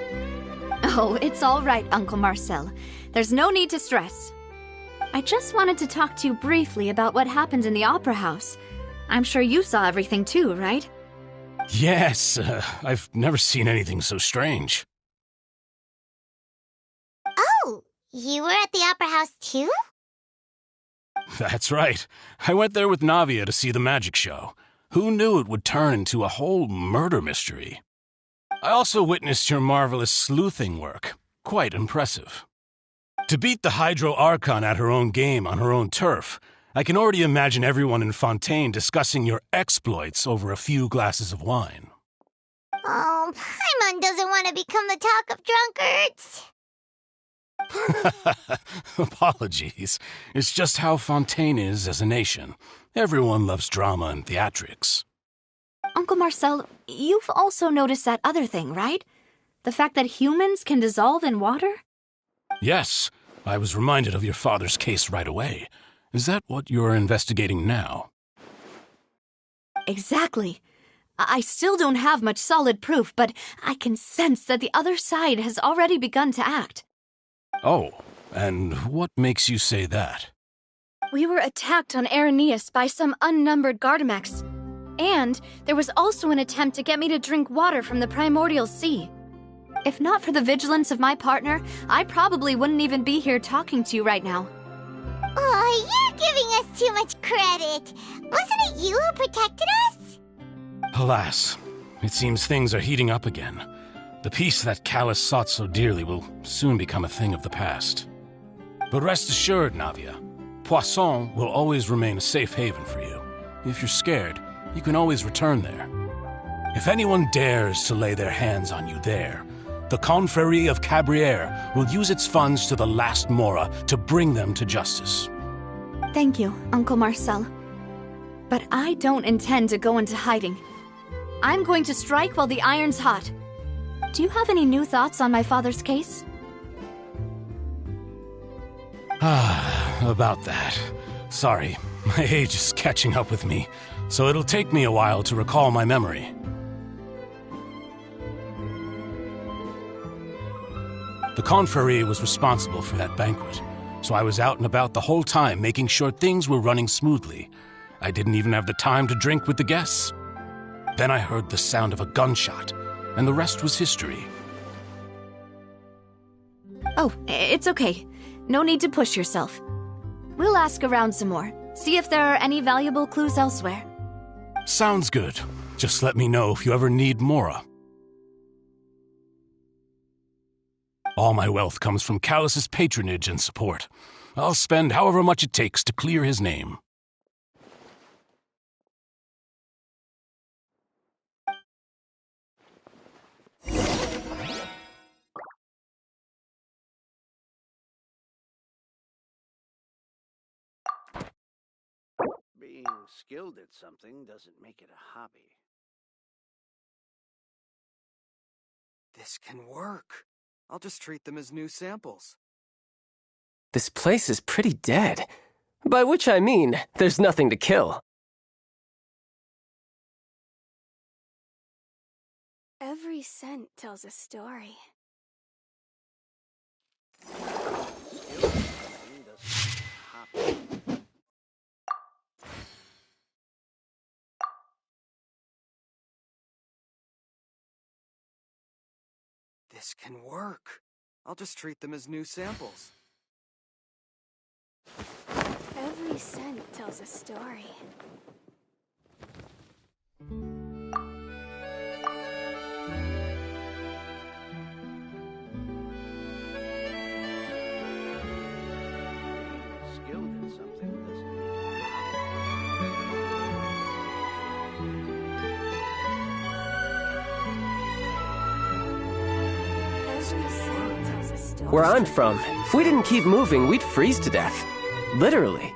Oh, it's all right, Uncle Marcel. There's no need to stress. I just wanted to talk to you briefly about what happened in the Opera House. I'm sure you saw everything too, right? Yes, I've never seen anything so strange. Oh, you were at the Opera House too? That's right. I went there with Navia to see the magic show. Who knew it would turn into a whole murder mystery? I also witnessed your marvelous sleuthing work. Quite impressive. To beat the Hydro Archon at her own game on her own turf, I can already imagine everyone in Fontaine discussing your exploits over a few glasses of wine. Oh, Paimon doesn't want to become the talk of drunkards. Apologies. It's just how Fontaine is as a nation. Everyone loves drama and theatrics. Uncle Marcel, you've also noticed that other thing, right? The fact that humans can dissolve in water? Yes, I was reminded of your father's case right away. Is that what you're investigating now? Exactly. I still don't have much solid proof, but I can sense that the other side has already begun to act. Oh, and what makes you say that? We were attacked on Araneus by some unnumbered Gardamex. And there was also an attempt to get me to drink water from the primordial sea. If not for the vigilance of my partner, I probably wouldn't even be here talking to you right now. Oh, you're giving us too much credit. Wasn't it you who protected us? Alas, it seems things are heating up again. The peace that Callus sought so dearly will soon become a thing of the past. But rest assured, Navia, Poisson will always remain a safe haven for you. If you're scared, you can always return there. If anyone dares to lay their hands on you there, the Confrérie of Cabrières will use its funds to the last Mora to bring them to justice. Thank you, Uncle Marcel. But I don't intend to go into hiding. I'm going to strike while the iron's hot. Do you have any new thoughts on my father's case? About that. Sorry, my age is catching up with me, so it'll take me a while to recall my memory. The Confrérie was responsible for that banquet, so I was out and about the whole time making sure things were running smoothly. I didn't even have the time to drink with the guests. Then I heard the sound of a gunshot, and the rest was history. Oh, it's okay. No need to push yourself. We'll ask around some more, see if there are any valuable clues elsewhere. Sounds good. Just let me know if you ever need Mora. All my wealth comes from Callus's patronage and support. I'll spend however much it takes to clear his name. Being skilled at something doesn't make it a hobby. This can work. I'll just treat them as new samples. This place is pretty dead. By which I mean, there's nothing to kill. Every scent tells a story. This can work. I'll just treat them as new samples. Every scent tells a story. Skilled at something doesn't make it a hobby. Every scent tells a story. Where I'm from, if we didn't keep moving, we'd freeze to death. Literally.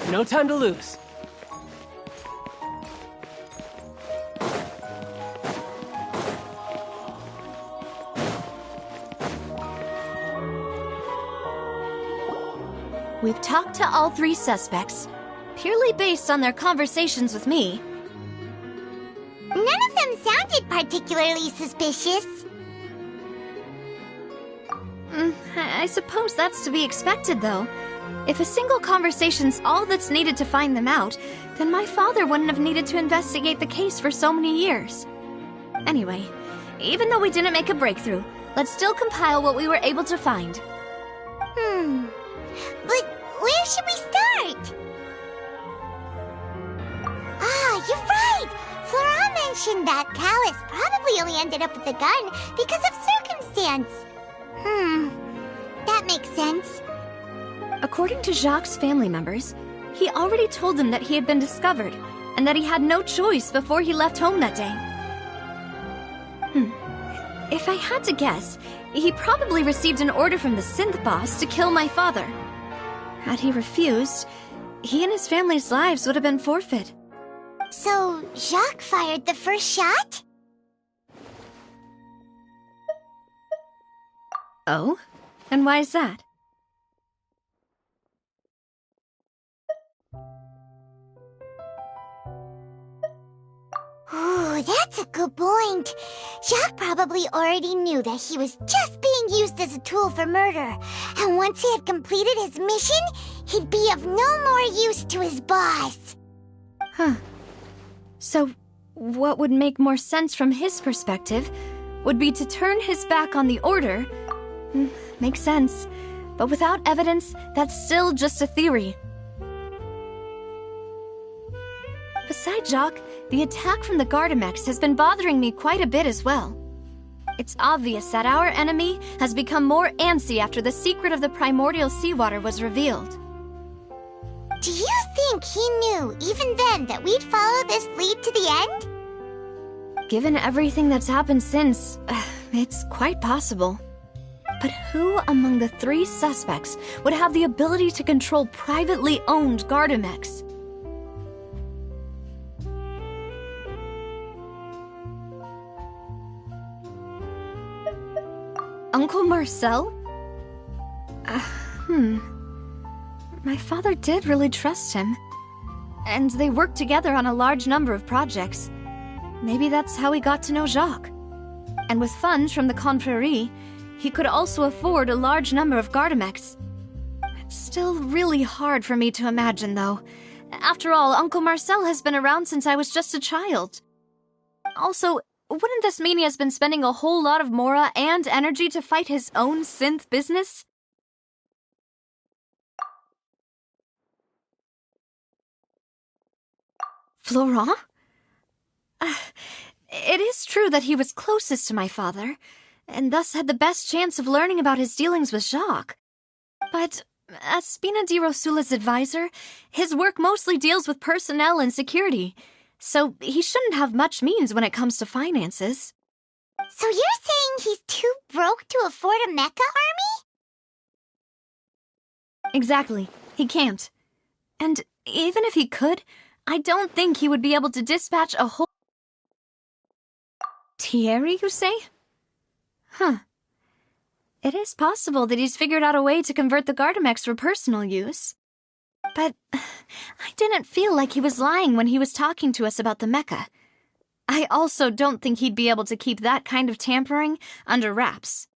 No time to lose. We've talked to all three suspects, purely based on their conversations with me. None of them sounded particularly suspicious. I suppose that's to be expected, though. If a single conversation's all that's needed to find them out, then my father wouldn't have needed to investigate the case for so many years. Anyway, even though we didn't make a breakthrough, let's still compile what we were able to find. But where should we start? Ah, you're right! Flora mentioned that Callus probably only ended up with the gun because of circumstance. That makes sense. According to Jacques' family members, he already told them that he had been discovered, and that he had no choice before he left home that day. If I had to guess, he probably received an order from the synth boss to kill my father. Had he refused, he and his family's lives would have been forfeit. So, Jacques fired the first shot? Oh? And why is that? Ooh, that's a good point. Jacques probably already knew that he was just being used as a tool for murder. And once he had completed his mission, he'd be of no more use to his boss. Huh. So, what would make more sense from his perspective would be to turn his back on the Order. Makes sense. But without evidence, that's still just a theory. Besides Jacques, the attack from the Gardamex has been bothering me quite a bit as well. It's obvious that our enemy has become more antsy after the secret of the primordial seawater was revealed. Do you think he knew, even then, that we'd follow this lead to the end? Given everything that's happened since, it's quite possible. But who among the 3 suspects would have the ability to control privately owned Gardamex? Uncle Marcel? My father did really trust him. And they worked together on a large number of projects. Maybe that's how he got to know Jacques. And with funds from the Confrérie, he could also afford a large number of Gardamex. It's still really hard for me to imagine, though. After all, Uncle Marcel has been around since I was just a child. Also, wouldn't this mean he has been spending a whole lot of mora and energy to fight his own synth business? Florent? It is true that he was closest to my father, and thus had the best chance of learning about his dealings with Jacques. But as Spina di Rosula's advisor, his work mostly deals with personnel and security, so he shouldn't have much means when it comes to finances. So you're saying he's too broke to afford a mecha army? Exactly. He can't. And even if he could, I don't think he would be able to dispatch a whole... Thierry, you say? Huh. It is possible that he's figured out a way to convert the Gardamex for personal use. But I didn't feel like he was lying when he was talking to us about the mecha. I also don't think he'd be able to keep that kind of tampering under wraps.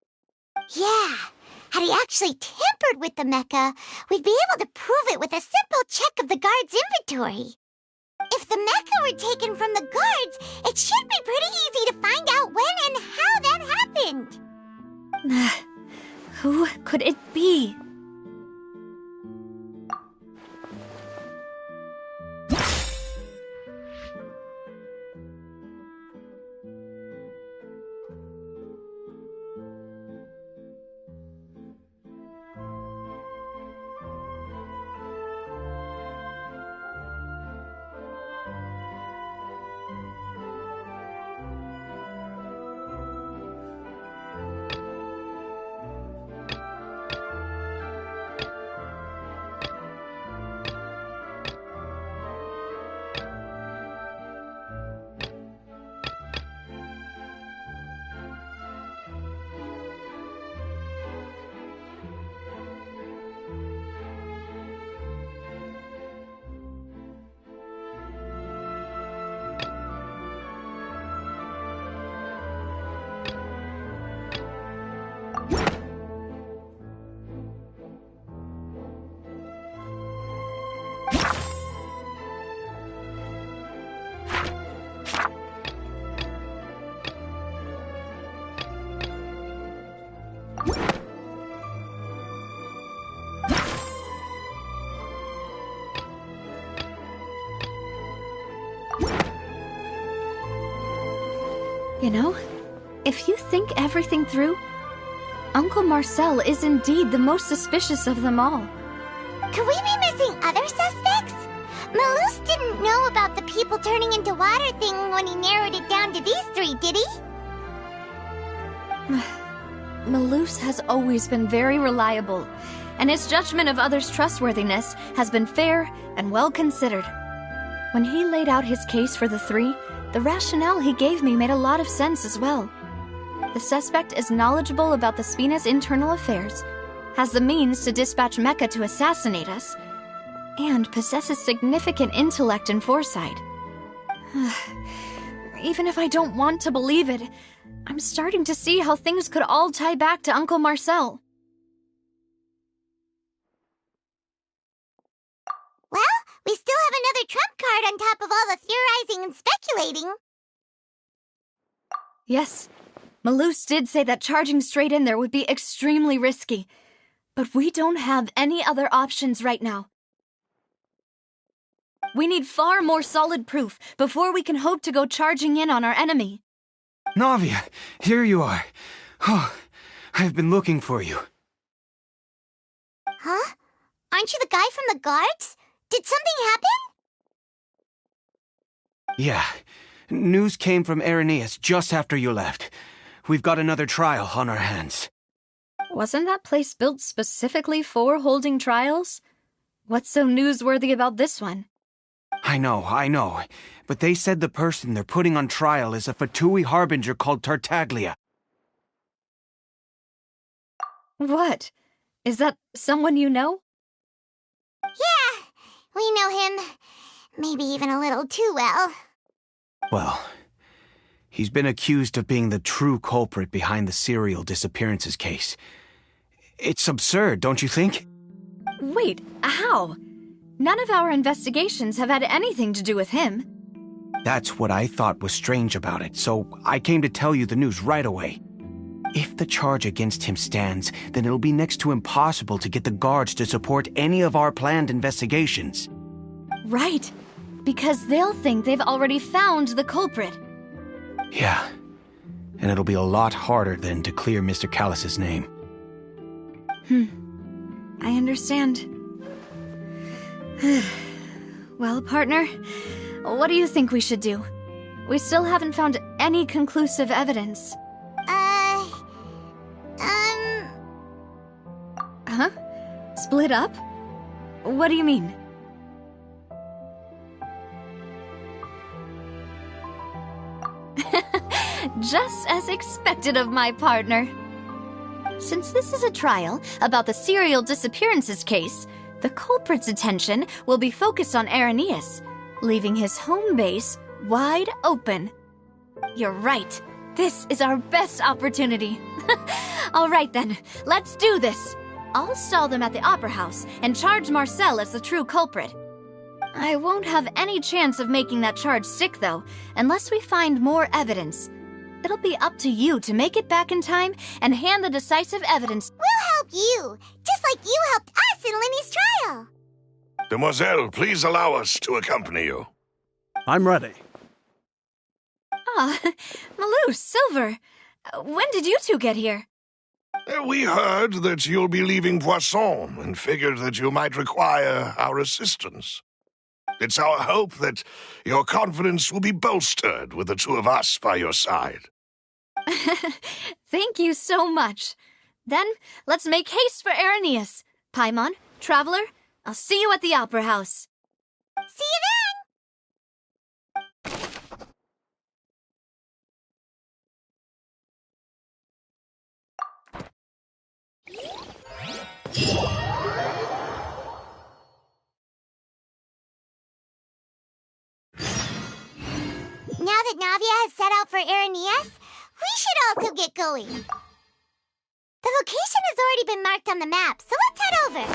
Yeah. Had he actually tampered with the mecha, we'd be able to prove it with a simple check of the guard's inventory. If the mecha were taken from the guards, it should be pretty easy to find out when and how that happened. Who could it be? You know, if you think everything through, Uncle Marcel is indeed the most suspicious of them all. Could we be missing other suspects? Malus didn't know about the people turning into water thing when he narrowed it down to these 3, did he? Malus has always been very reliable, and his judgment of others' trustworthiness has been fair and well considered. When he laid out his case for the 3, the rationale he gave me made a lot of sense as well. The suspect is knowledgeable about the Spina's internal affairs, has the means to dispatch Mecha to assassinate us, and possesses significant intellect and foresight. Even if I don't want to believe it, I'm starting to see how things could all tie back to Uncle Marcel. Well, we still have another trump card on top of all the theorizing and speculating. Yes, Malus did say that charging straight in there would be extremely risky. But we don't have any other options right now. We need far more solid proof before we can hope to go charging in on our enemy. Navia, here you are. Oh, I've been looking for you. Huh? Aren't you the guy from the guards? Did something happen? Yeah. News came from Irenaeus just after you left. We've got another trial on our hands. Wasn't that place built specifically for holding trials? What's so newsworthy about this one? I know. But they said the person they're putting on trial is a Fatui harbinger called Tartaglia. What? Is that someone you know? Yeah, we know him. Maybe even a little too well. Well, he's been accused of being the true culprit behind the serial disappearances case. It's absurd, don't you think? Wait, how? None of our investigations have had anything to do with him. That's what I thought was strange about it, so I came to tell you the news right away. If the charge against him stands, then it'll be next to impossible to get the guards to support any of our planned investigations. Right, because they'll think they've already found the culprit. Yeah, and it'll be a lot harder then to clear Mr. Callus's name. I understand. Well, partner, what do you think we should do? We still haven't found any conclusive evidence. Huh? Split up? What do you mean? Just as expected of my partner. Since this is a trial about the serial disappearances case, the culprit's attention will be focused on Irenaeus, leaving his home base wide open. You're right. This is our best opportunity. All right then, let's do this. I'll stall them at the Opera House and charge Marcel as the true culprit. I won't have any chance of making that charge stick, though, unless we find more evidence. It'll be up to you to make it back in time and hand the decisive evidence. We'll help you, just like you helped us in Linny's trial. Demoiselle, please allow us to accompany you. I'm ready. Ah, Malus, Silver, when did you two get here? We heard that you'll be leaving Poisson and figured that you might require our assistance. It's our hope that your confidence will be bolstered with the two of us by your side. Thank you so much. Then, let's make haste for Irenaeus. Paimon, Traveler, I'll see you at the Opera House. See you then! Now that Navia has set out for Irenaeus, we should also get going. The location has already been marked on the map, so let's head over.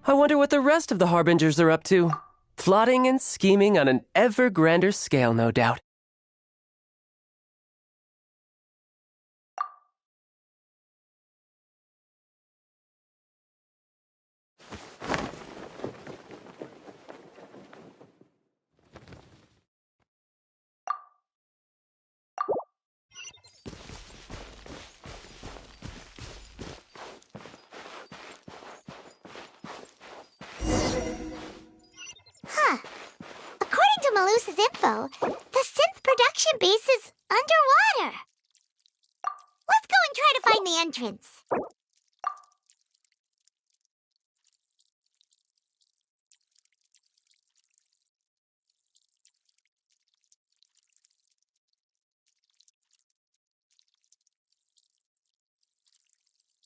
I wonder what the rest of the Harbingers are up to. Plotting and scheming on an ever grander scale, no doubt. According to Malusa's info, the synth production base is underwater. Let's go and try to find the entrance.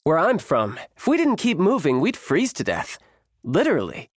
Where I'm from, if we didn't keep moving, we'd freeze to death. Literally.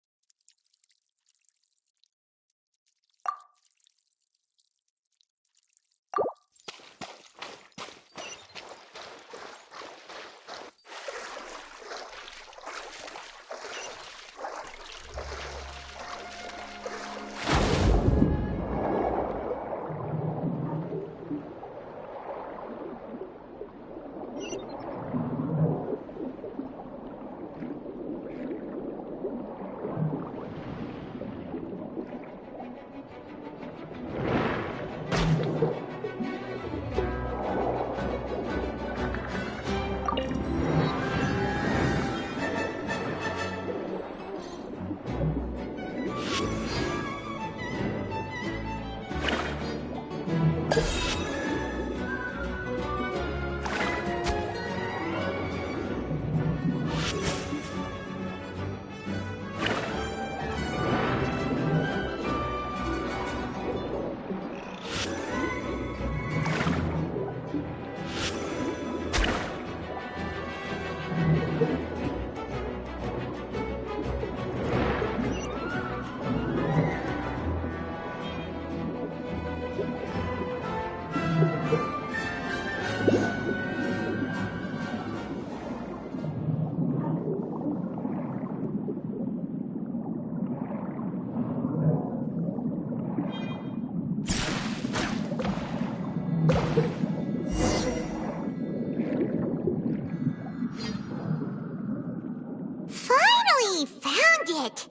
Finally found it!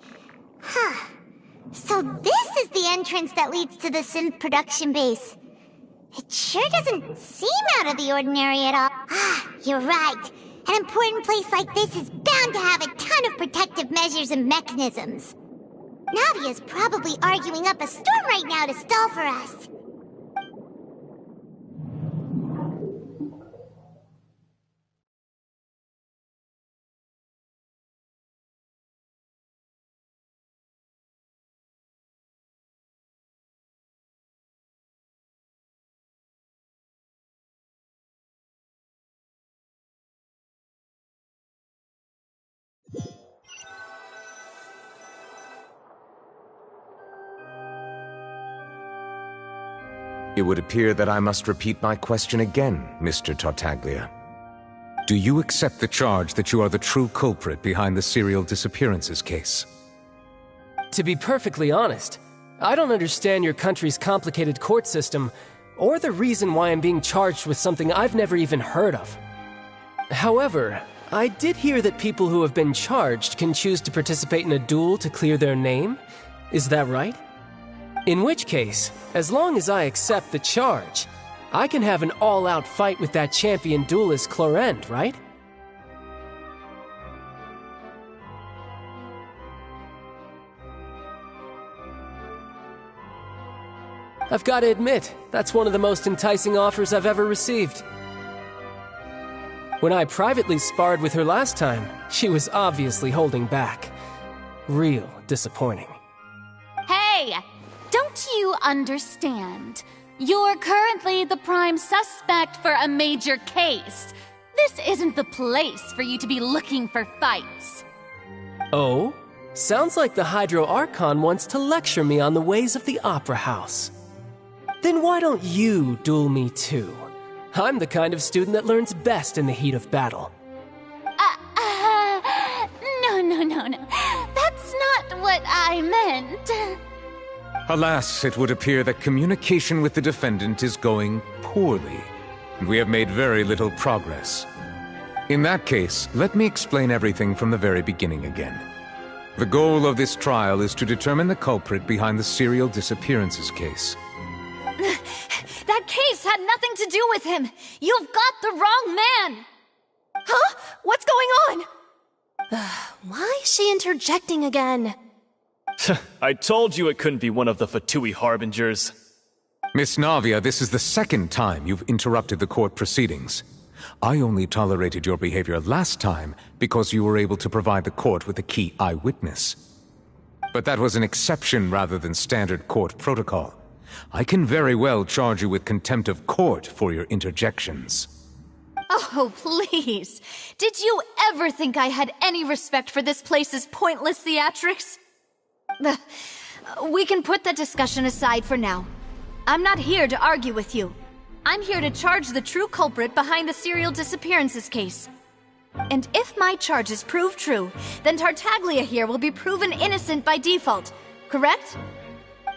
Huh. So this is the entrance that leads to the synth production base. It sure doesn't seem out of the ordinary at all. Ah, you're right. An important place like this is bound to have a ton of protective measures and mechanisms. Navia's probably arguing up a storm right now to stall for us. It would appear that I must repeat my question again, Mr. Tartaglia. Do you accept the charge that you are the true culprit behind the serial disappearances case? To be perfectly honest, I don't understand your country's complicated court system, or the reason why I'm being charged with something I've never even heard of. However, I did hear that people who have been charged can choose to participate in a duel to clear their name. Is that right? In which case, as long as I accept the charge, I can have an all-out fight with that champion duelist Clorend, right? I've got to admit, that's one of the most enticing offers I've ever received. When I privately sparred with her last time, she was obviously holding back. Real disappointing. Hey! Don't you understand? You're currently the prime suspect for a major case. This isn't the place for you to be looking for fights. Oh? Sounds like the Hydro Archon wants to lecture me on the ways of the Opera House. Then why don't you duel me too? I'm the kind of student that learns best in the heat of battle. No. what I meant. Alas, it would appear that communication with the defendant is going poorly, and we have made very little progress. In that case, let me explain everything from the very beginning again. The goal of this trial is to determine the culprit behind the serial disappearances case. That case had nothing to do with him! You've got the wrong man! Huh? What's going on? Why is she interjecting again? I told you it couldn't be one of the Fatui Harbingers. Miss Navia, this is the second time you've interrupted the court proceedings. I only tolerated your behavior last time because you were able to provide the court with a key eyewitness. But that was an exception rather than standard court protocol. I can very well charge you with contempt of court for your interjections. Oh, please. Did you ever think I had any respect for this place's pointless theatrics? We can put that discussion aside for now. I'm not here to argue with you. I'm here to charge the true culprit behind the serial disappearances case. And if my charges prove true, then Tartaglia here will be proven innocent by default, correct?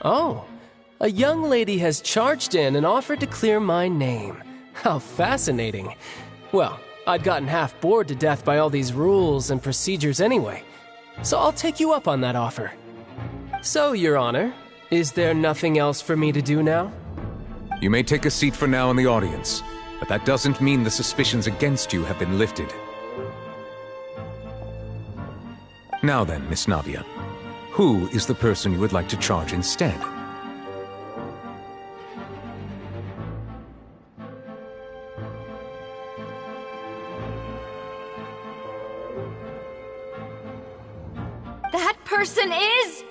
Oh, a young lady has charged in and offered to clear my name. How fascinating. Well, I'd gotten half bored to death by all these rules and procedures anyway, so I'll take you up on that offer. So, Your Honor, is there nothing else for me to do now? You may take a seat for now in the audience, but that doesn't mean the suspicions against you have been lifted. Now then, Miss Navia, who is the person you would like to charge instead? That person is...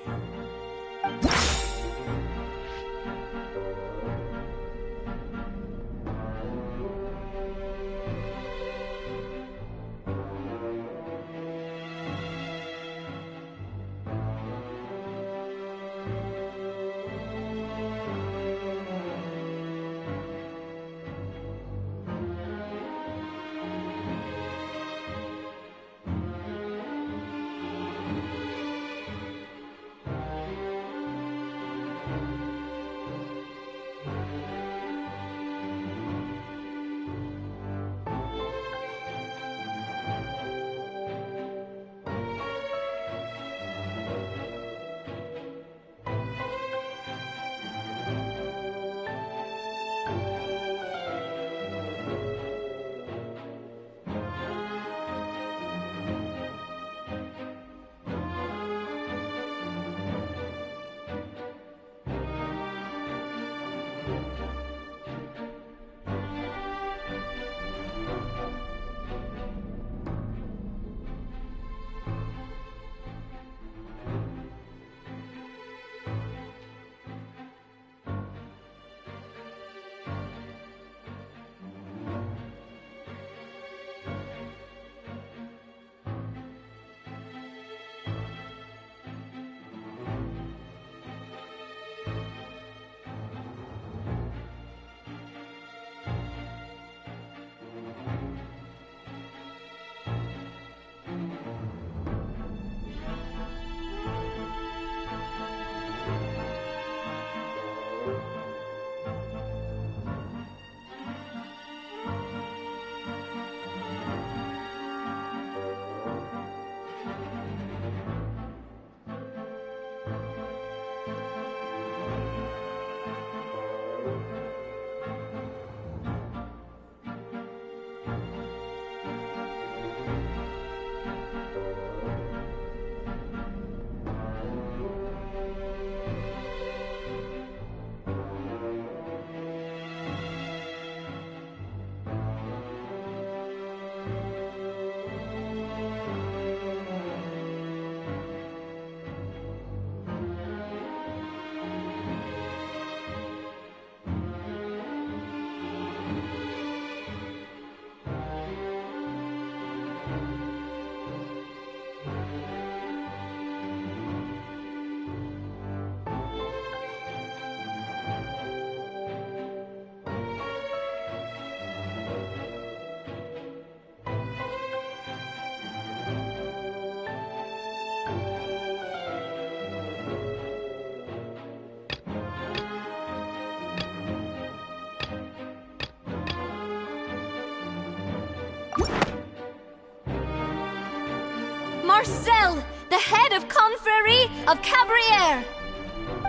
Marcel, the head of Confrérie of Cabrières!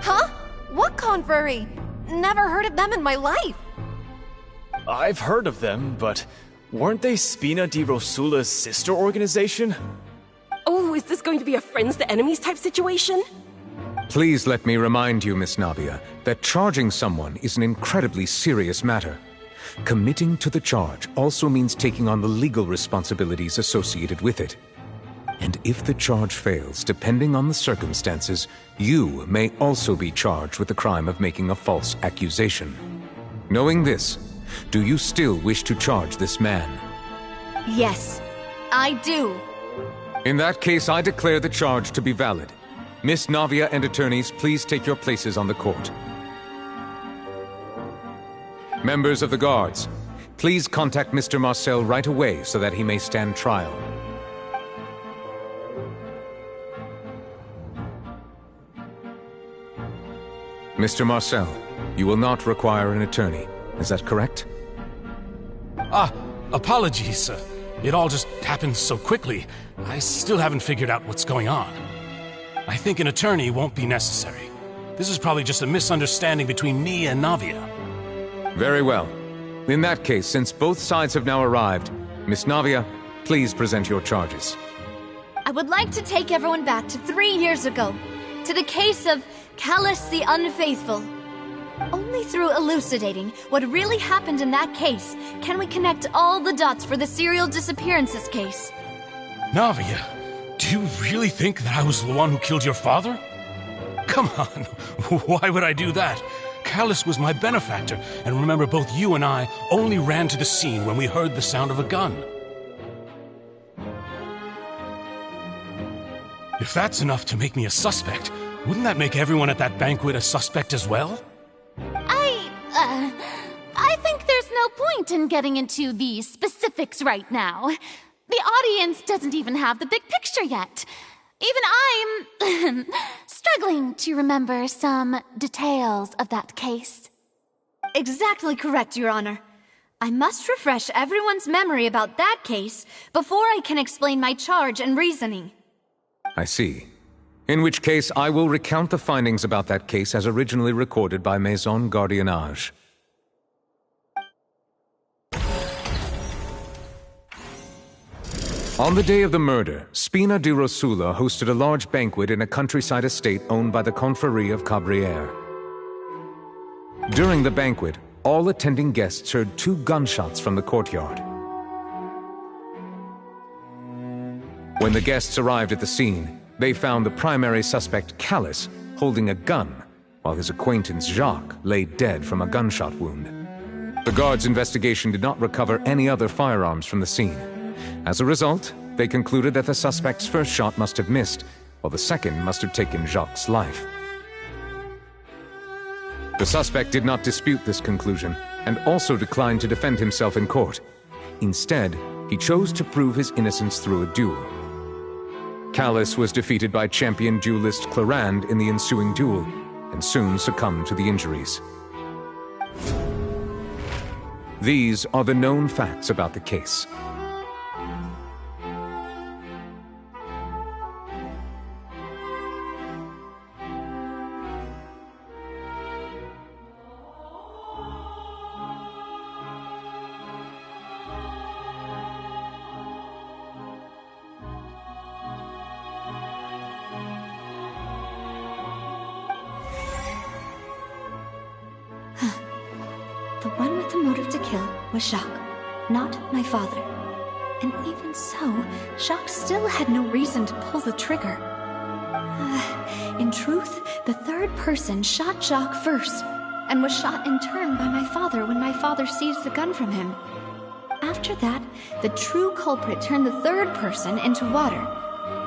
Huh? What confrérie? Never heard of them in my life. I've heard of them, but weren't they Spina di Rosula's sister organization? Oh, is this going to be a friends to enemies type situation? Please let me remind you, Miss Navia, that charging someone is an incredibly serious matter. Committing to the charge also means taking on the legal responsibilities associated with it. And if the charge fails, depending on the circumstances, you may also be charged with the crime of making a false accusation. Knowing this, do you still wish to charge this man? Yes, I do. In that case, I declare the charge to be valid. Miss Navia and attorneys, please take your places on the court. Members of the guards, please contact Mr. Marcel right away so that he may stand trial. Mr. Marcel, you will not require an attorney. Is that correct? Apologies, sir. It all just happened so quickly. I still haven't figured out what's going on. I think an attorney won't be necessary. This is probably just a misunderstanding between me and Navia. Very well. In that case, since both sides have now arrived, Miss Navia, please present your charges. I would like to take everyone back to 3 years ago, to the case of Callus the Unfaithful. Only through elucidating what really happened in that case can we connect all the dots for the serial disappearances case. Navia, do you really think that I was the one who killed your father? Come on, why would I do that? Callus was my benefactor, and remember, both you and I only ran to the scene when we heard the sound of a gun. If that's enough to make me a suspect, wouldn't that make everyone at that banquet a suspect as well? I think there's no point in getting into the specifics right now. The audience doesn't even have the big picture yet. Even I'm struggling to remember some details of that case. Exactly correct, Your Honor. I must refresh everyone's memory about that case before I can explain my charge and reasoning. I see. In which case, I will recount the findings about that case as originally recorded by Maison Gardiennage. On the day of the murder, Spina di Rosula hosted a large banquet in a countryside estate owned by the Confrérie of Cabrières. During the banquet, all attending guests heard 2 gunshots from the courtyard. When the guests arrived at the scene, they found the primary suspect, Callus, holding a gun, while his acquaintance, Jacques, lay dead from a gunshot wound. The guards' investigation did not recover any other firearms from the scene. As a result, they concluded that the suspect's first shot must have missed, while the second must have taken Jacques' life. The suspect did not dispute this conclusion, and also declined to defend himself in court. Instead, he chose to prove his innocence through a duel. Callus was defeated by champion duelist Clarande in the ensuing duel, and soon succumbed to the injuries. These are the known facts about the case. The one with the motive to kill was Jacques, not my father. And even so, Jacques still had no reason to pull the trigger. In truth, the third person shot Jacques first, and was shot in turn by my father when my father seized the gun from him. After that, the true culprit turned the third person into water,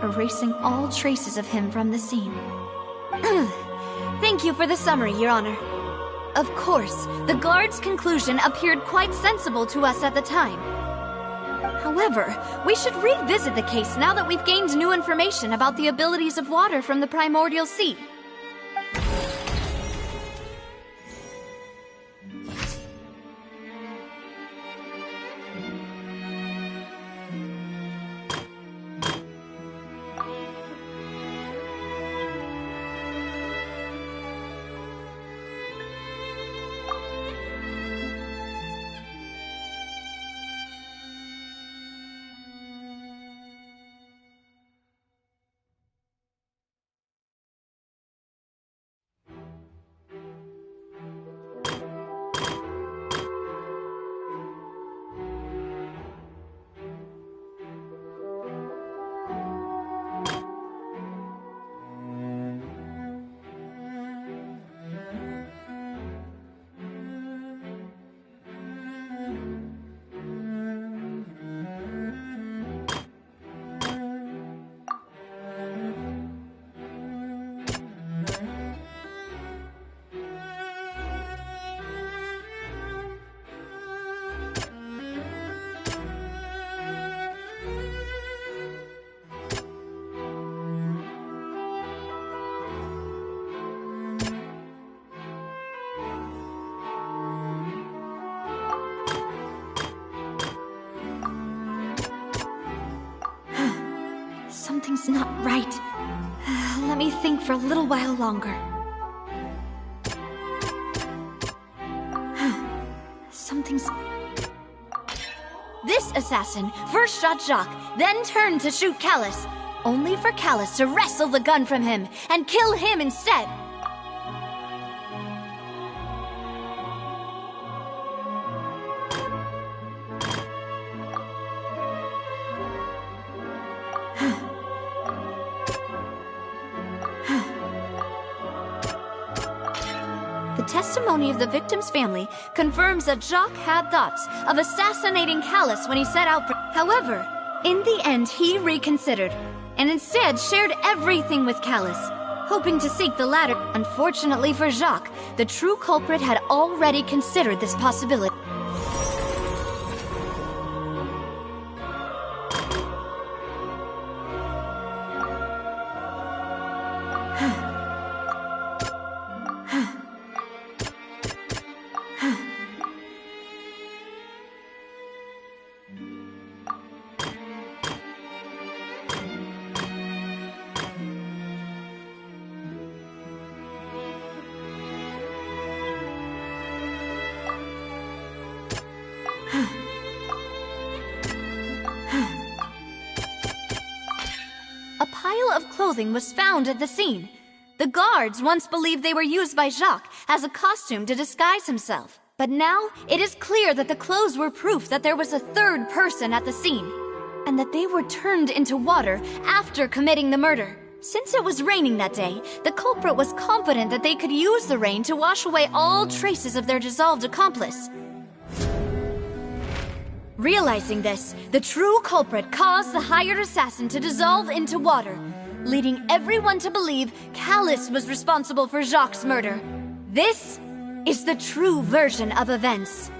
erasing all traces of him from the scene. Thank you for the summary, Your Honor. Of course, the guard's conclusion appeared quite sensible to us at the time. However, we should revisit the case now that we've gained new information about the abilities of water from the primordial sea. Something's not right. Let me think for a little while longer. Something's... This assassin first shot Jacques, then turned to shoot Callus, only for Callus to wrestle the gun from him and kill him instead. The testimony of the victim's family confirms that Jacques had thoughts of assassinating Callus when he set out for... However, in the end he reconsidered, and instead shared everything with Callus, hoping to seek the latter. Unfortunately for Jacques, the true culprit had already considered this possibility. A pile of clothing was found at the scene. The guards once believed they were used by Jacques as a costume to disguise himself. But now, it is clear that the clothes were proof that there was a third person at the scene, and that they were turned into water after committing the murder. Since it was raining that day, the culprit was confident that they could use the rain to wash away all traces of their dissolved accomplice. Realizing this, the true culprit caused the hired assassin to dissolve into water, leading everyone to believe Callus was responsible for Jacques' murder. This is the true version of events.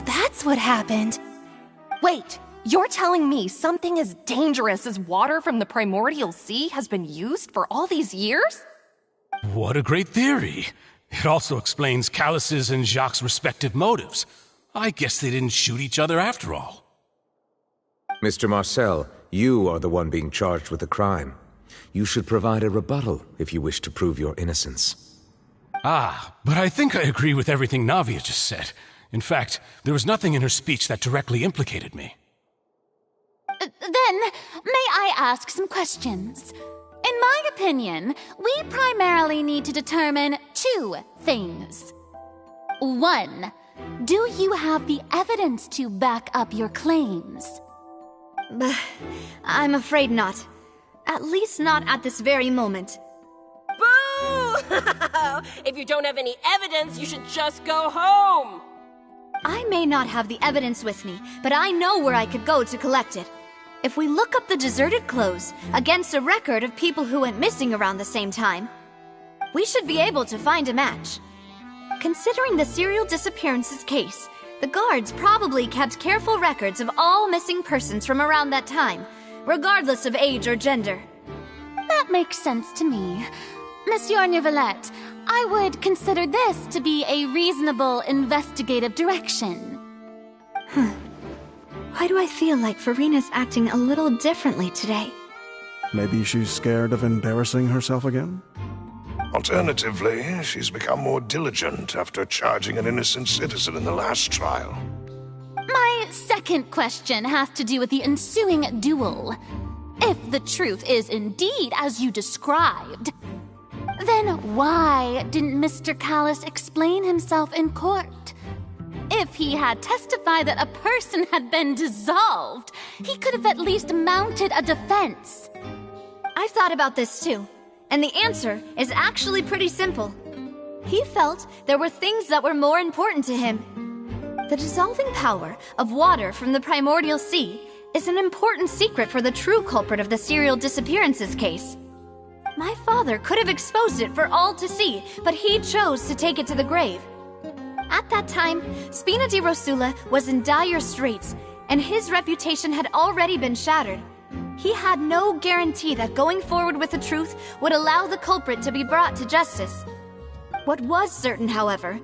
That's what happened. Wait, you're telling me something as dangerous as water from the primordial sea has been used for all these years? What a great theory. It also explains Callus's and Jacques' respective motives. I guess they didn't shoot each other after all. Mr. Marcel, you are the one being charged with the crime. You should provide a rebuttal if you wish to prove your innocence. Ah, but I think I agree with everything Navia just said. In fact, there was nothing in her speech that directly implicated me. Then, may I ask some questions? In my opinion, we primarily need to determine two things. One, do you have the evidence to back up your claims? I'm afraid not. At least not at this very moment. Boo! If you don't have any evidence, you should just go home! I may not have the evidence with me, but I know where I could go to collect it. If we look up the deserted clothes against a record of people who went missing around the same time, we should be able to find a match. Considering the serial disappearances case, the guards probably kept careful records of all missing persons from around that time, regardless of age or gender. That makes sense to me. Monsieur Neuvillette, I would consider this to be a reasonable investigative direction. Why do I feel like Farina's acting a little differently today? Maybe she's scared of embarrassing herself again? Alternatively, she's become more diligent after charging an innocent citizen in the last trial. My second question has to do with the ensuing duel. If the truth is indeed as you described, then why didn't Mr. Callus explain himself in court? If he had testified that a person had been dissolved, he could have at least mounted a defense. I've thought about this too, and the answer is actually pretty simple. He felt there were things that were more important to him. The dissolving power of water from the primordial sea is an important secret for the true culprit of the serial disappearances case. My father could have exposed it for all to see, but he chose to take it to the grave. At that time, Spina di Rosula was in dire straits, and his reputation had already been shattered. He had no guarantee that going forward with the truth would allow the culprit to be brought to justice. What was certain, however,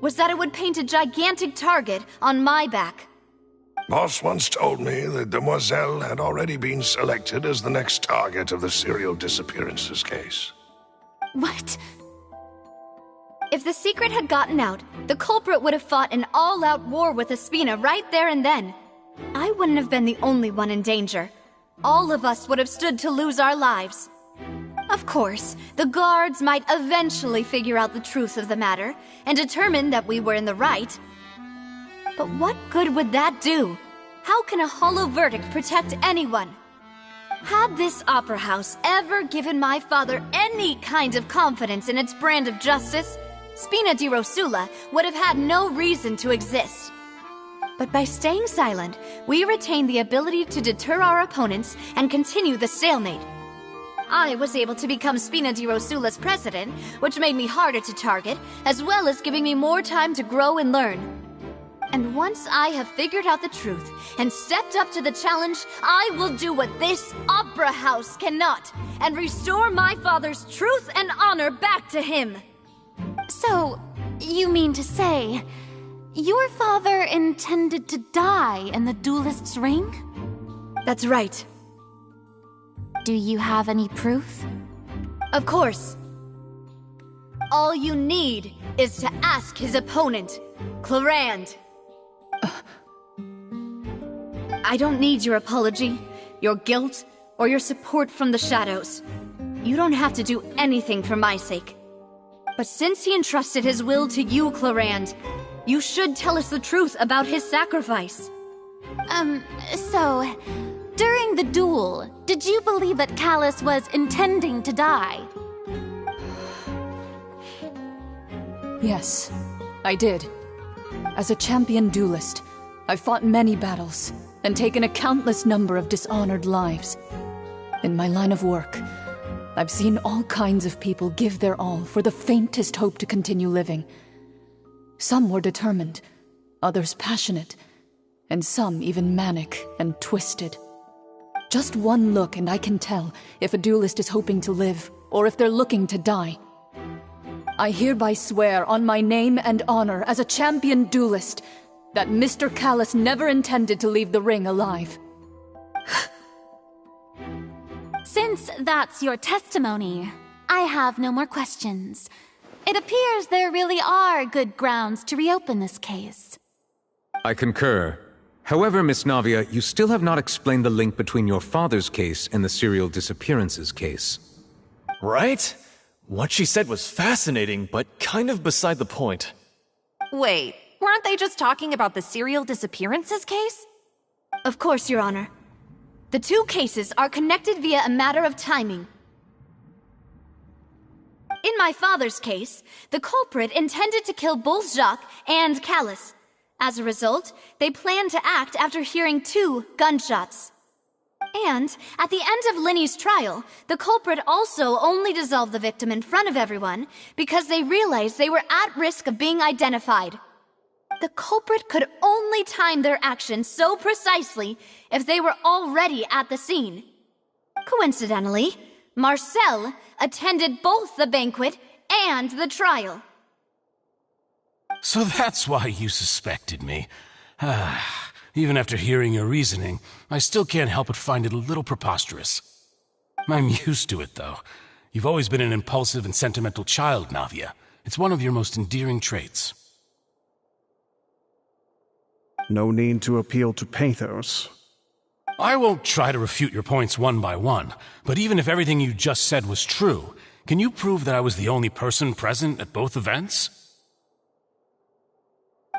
was that it would paint a gigantic target on my back. Boss once told me that Demoiselle had already been selected as the next target of the serial disappearances case. What? If the secret had gotten out, the culprit would have fought an all-out war with Espina right there and then. I wouldn't have been the only one in danger. All of us would have stood to lose our lives. Of course, the guards might eventually figure out the truth of the matter and determine that we were in the right. But what good would that do? How can a hollow verdict protect anyone? Had this opera house ever given my father any kind of confidence in its brand of justice, Spina di Rosula would have had no reason to exist. But by staying silent, we retained the ability to deter our opponents and continue the stalemate. I was able to become Spina di Rosula's president, which made me harder to target, as well as giving me more time to grow and learn. And once I have figured out the truth and stepped up to the challenge, I will do what this opera house cannot, and restore my father's truth and honor back to him. So, you mean to say, your father intended to die in the duelist's ring? That's right. Do you have any proof? Of course. All you need is to ask his opponent, Clorand. I don't need your apology, your guilt, or your support from the shadows. You don't have to do anything for my sake. But since he entrusted his will to you, Clorand, you should tell us the truth about his sacrifice. So, during the duel, did you believe that Callus was intending to die? Yes, I did. As a champion duelist, I've fought many battles and taken a countless number of dishonored lives. In my line of work, I've seen all kinds of people give their all for the faintest hope to continue living. Some were determined, others passionate, and some even manic and twisted. Just one look and I can tell if a duelist is hoping to live or if they're looking to die. I hereby swear on my name and honor as a champion duelist that Mr. Callus never intended to leave the ring alive. Since that's your testimony, I have no more questions. It appears there really are good grounds to reopen this case. I concur. However, Miss Navia, you still have not explained the link between your father's case and the serial disappearances case. Right? What she said was fascinating, but kind of beside the point. Wait, weren't they just talking about the serial disappearances case? Of course, Your Honor. The two cases are connected via a matter of timing. In my father's case, the culprit intended to kill both Jacques and Callus. As a result, they planned to act after hearing 2 gunshots. And, at the end of Linny's trial, the culprit also only dissolved the victim in front of everyone because they realized they were at risk of being identified. The culprit could only time their actions so precisely if they were already at the scene. Coincidentally, Marcel attended both the banquet and the trial. So that's why you suspected me. Even after hearing your reasoning, I still can't help but find it a little preposterous. I'm used to it, though. You've always been an impulsive and sentimental child, Navia. It's one of your most endearing traits. No need to appeal to pathos. I won't try to refute your points one by one, but even if everything you just said was true, can you prove that I was the only person present at both events?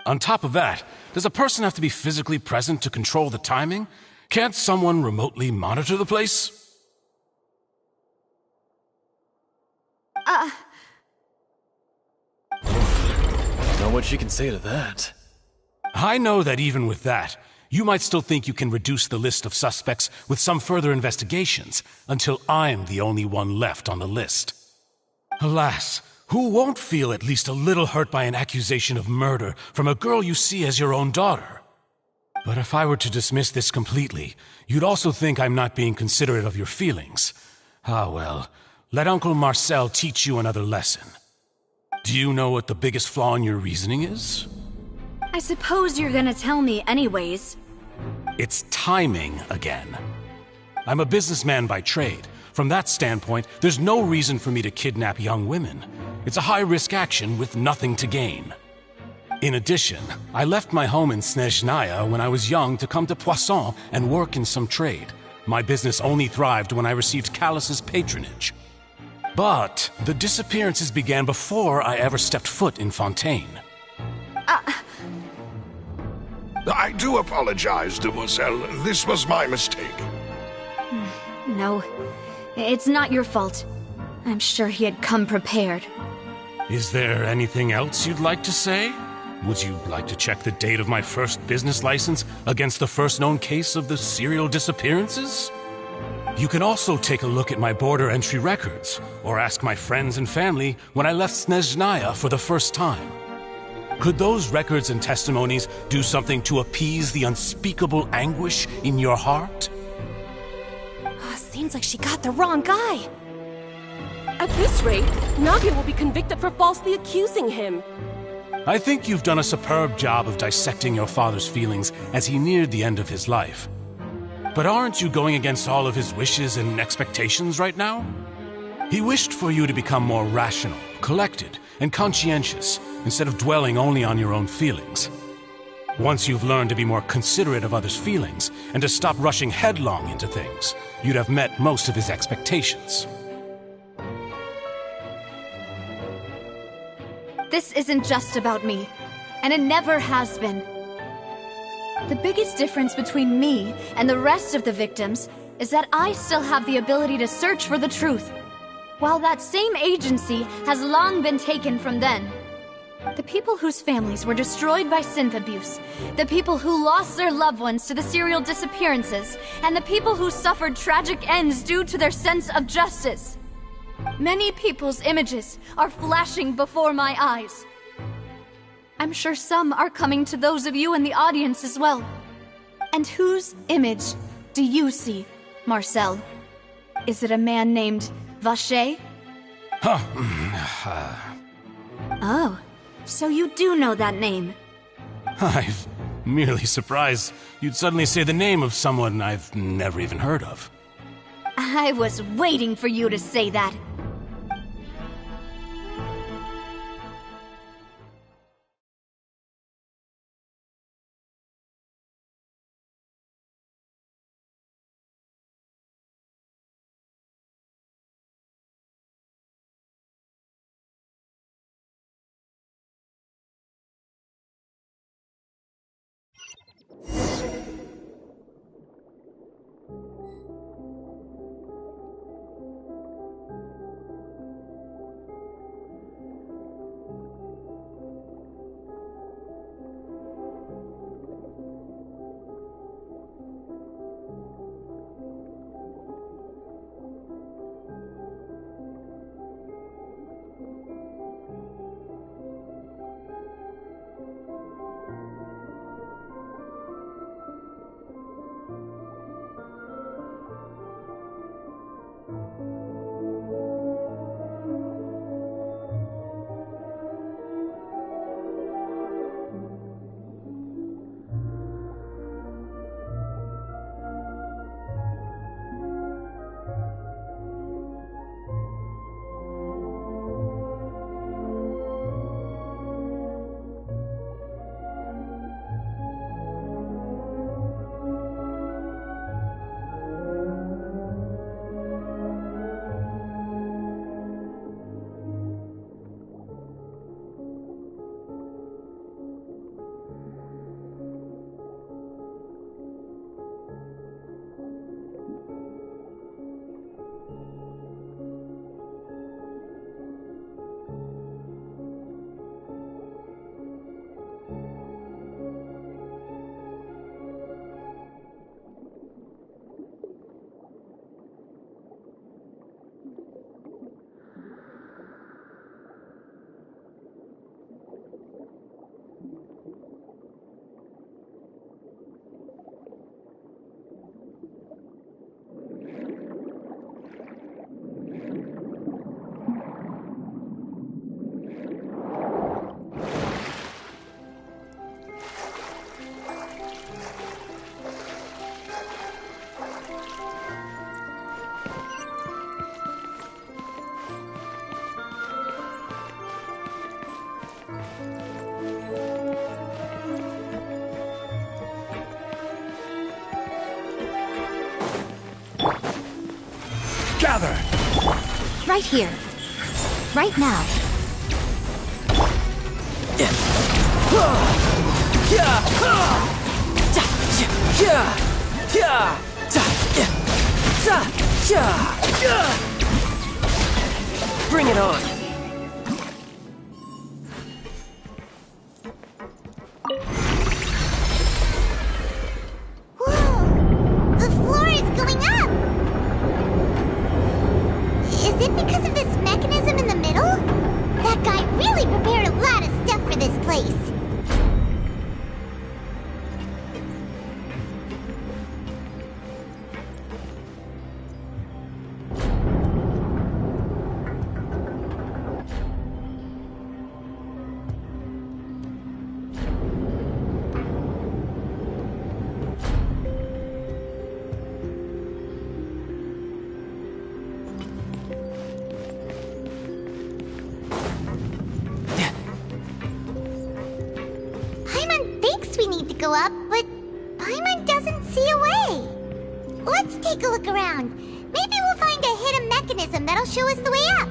On top of that, does a person have to be physically present to control the timing? Can't someone remotely monitor the place? Know what she can say to that. I know that even with that, you might still think you can reduce the list of suspects with some further investigations until I'm the only one left on the list. Alas, Who won't feel at least a little hurt by an accusation of murder from a girl you see as your own daughter? But if I were to dismiss this completely, you'd also think I'm not being considerate of your feelings. Ah, well, let Uncle Marcel teach you another lesson. Do you know what the biggest flaw in your reasoning is? I suppose you're gonna tell me anyways. It's timing again. I'm a businessman by trade. From that standpoint, there's no reason for me to kidnap young women. It's a high-risk action with nothing to gain. In addition, I left my home in Snezhnaya when I was young to come to Poisson and work in some trade. My business only thrived when I received Callus's patronage. But the disappearances began before I ever stepped foot in Fontaine. I do apologize, Demoiselle. This was my mistake. No, it's not your fault. I'm sure he had come prepared. Is there anything else you'd like to say? Would you like to check the date of my first business license against the first known case of the serial disappearances? You can also take a look at my border entry records, or ask my friends and family when I left Snezhnaya for the first time. Could those records and testimonies do something to appease the unspeakable anguish in your heart? Seems like she got the wrong guy. At this rate, Navia will be convicted for falsely accusing him. I think you've done a superb job of dissecting your father's feelings as he neared the end of his life. But aren't you going against all of his wishes and expectations right now? He wished for you to become more rational, collected, and conscientious, instead of dwelling only on your own feelings. Once you've learned to be more considerate of others' feelings, and to stop rushing headlong into things, you'd have met most of his expectations. This isn't just about me, and it never has been. The biggest difference between me and the rest of the victims is that I still have the ability to search for the truth, while that same agency has long been taken from them. The people whose families were destroyed by synth abuse, the people who lost their loved ones to the serial disappearances, and the people who suffered tragic ends due to their sense of justice. Many people's images are flashing before my eyes. I'm sure some are coming to those of you in the audience as well. And whose image do you see, Marcel? Is it a man named Vacher? Oh, so you do know that name. I'm merely surprised you'd suddenly say the name of someone I've never even heard of. I was waiting for you to say that. Gather! Right here. Right now. Bring it on! Whoa! The floor is going up! Is it because of this mechanism in the middle? That guy really prepared a lot of stuff for this place. Go up, but Paimon doesn't see a way. Let's take a look around. Maybe we'll find a hidden mechanism that'll show us the way up.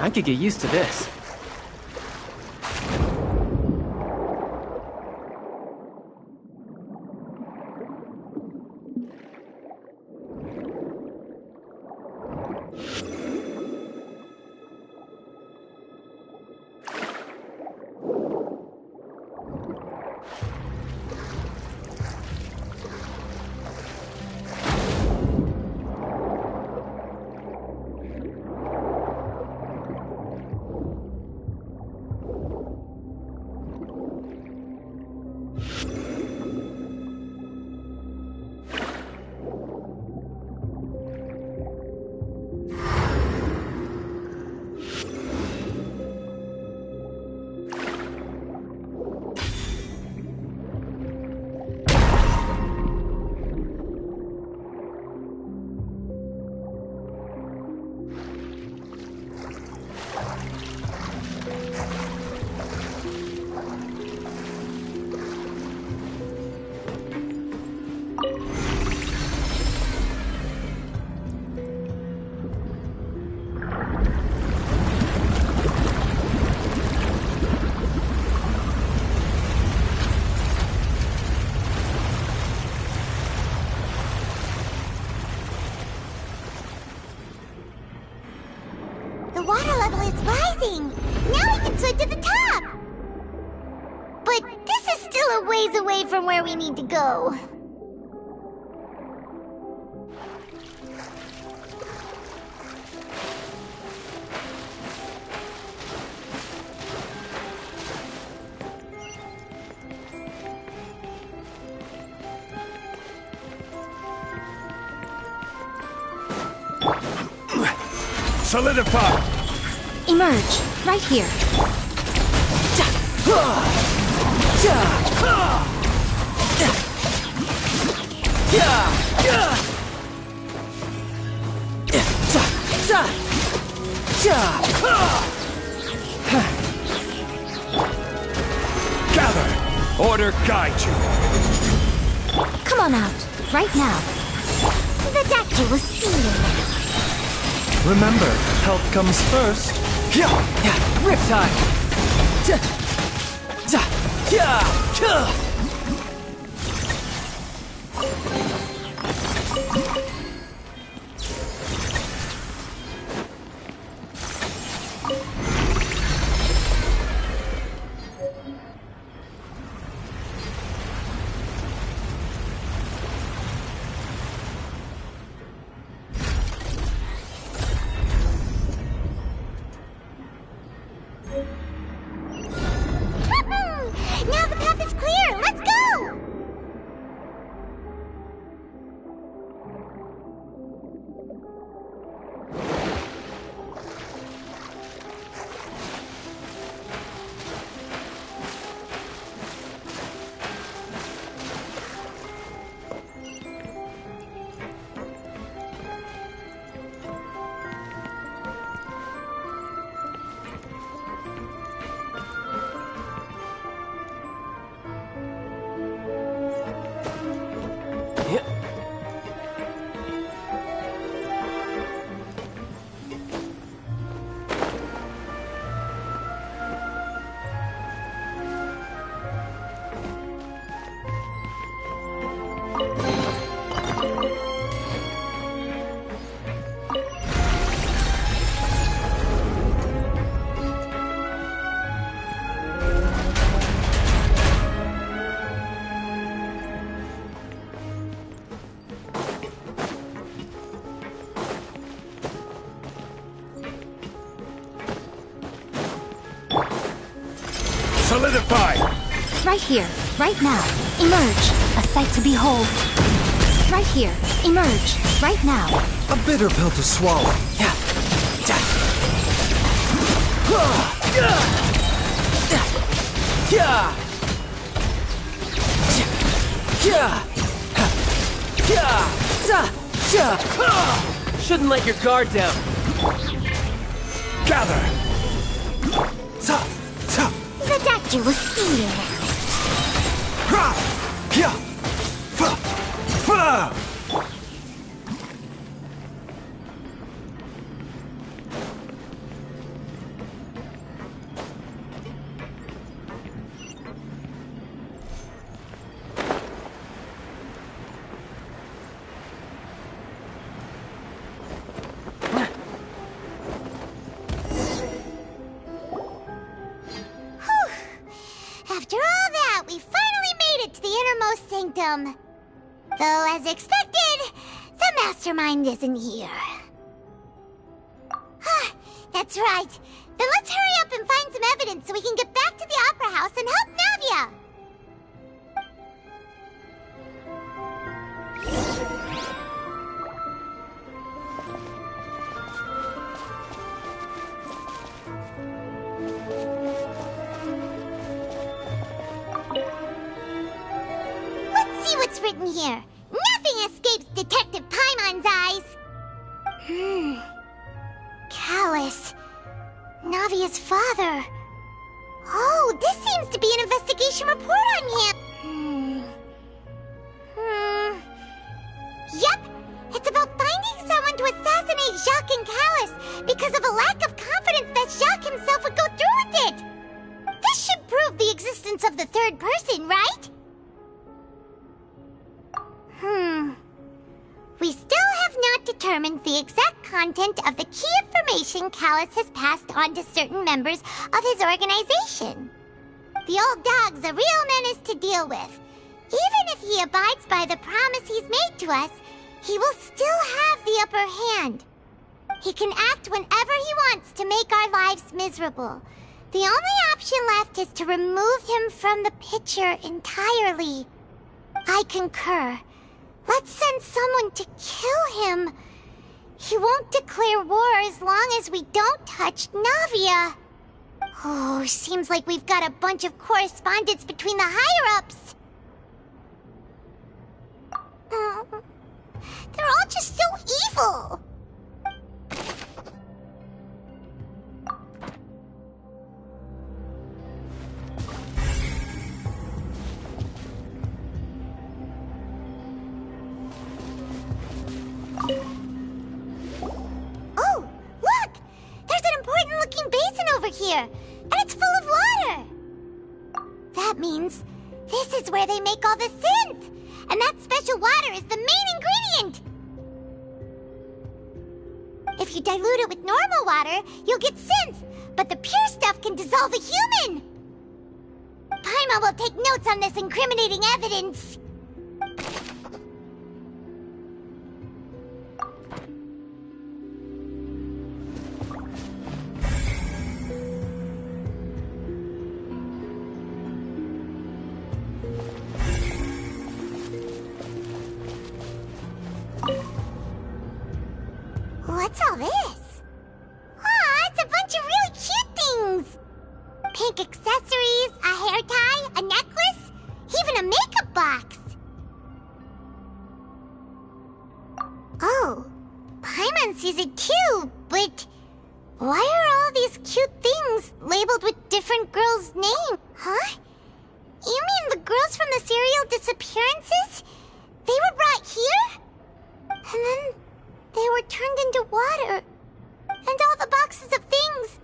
I could get used to this. The water level is rising! Now we can swim to the top! But this is still a ways away from where we need to go. Solidify! Emerge, right here. Gather! Order guide you! Come on out, right now. The doctor will see you now. Remember, health comes first. Riptide! Solidify! Right here, right now. Emerge, a sight to behold. Right here, emerge, right now. A bitter pill to swallow. Yeah. Shouldn't let your guard down. Gather! The doctor will see you now. After all that, we finally made it to the innermost sanctum. Though, as expected, the mastermind isn't here. That's right. Then let's hurry up and find some evidence so we can get back to the Opera House and help Navia. Let's see what's written here. Nothing escapes Detective Paimon's eyes. Callus. Navia's father. Oh, this seems to be an investigation report on him. Yep, it's about finding someone to assassinate Jacques and Callus because of a lack of confidence that Jacques himself would go through with it. This should prove the existence of the third person, right? We still have not determined the exact content of the key information Callus has passed on to certain members of his organization. The old dog's a real menace to deal with. Even if he abides by the promise he's made to us, he will still have the upper hand. He can act whenever he wants to make our lives miserable. The only option left is to remove him from the picture entirely. I concur. Let's send someone to kill him. He won't declare war as long as we don't touch Navia. Oh, seems like we've got a bunch of correspondence between the higher-ups. They're all just so evil. Oh, look! There's an important-looking basin over here, and it's full of water. That means this is where they make all the synth, and that special water is the main ingredient. If you dilute it with normal water, you'll get synth, but the pure stuff can dissolve a human. Paimon will take notes on this incriminating evidence. What's all this? Aw, it's a bunch of really cute things! Pink accessories, a hair tie, a necklace, even a makeup box! Oh, Paimon sees it too, but why are all these cute things labeled with different girls' names? Huh? You mean the girls from the serial disappearances? They were brought here? And then they were turned into water. And all the boxes of things.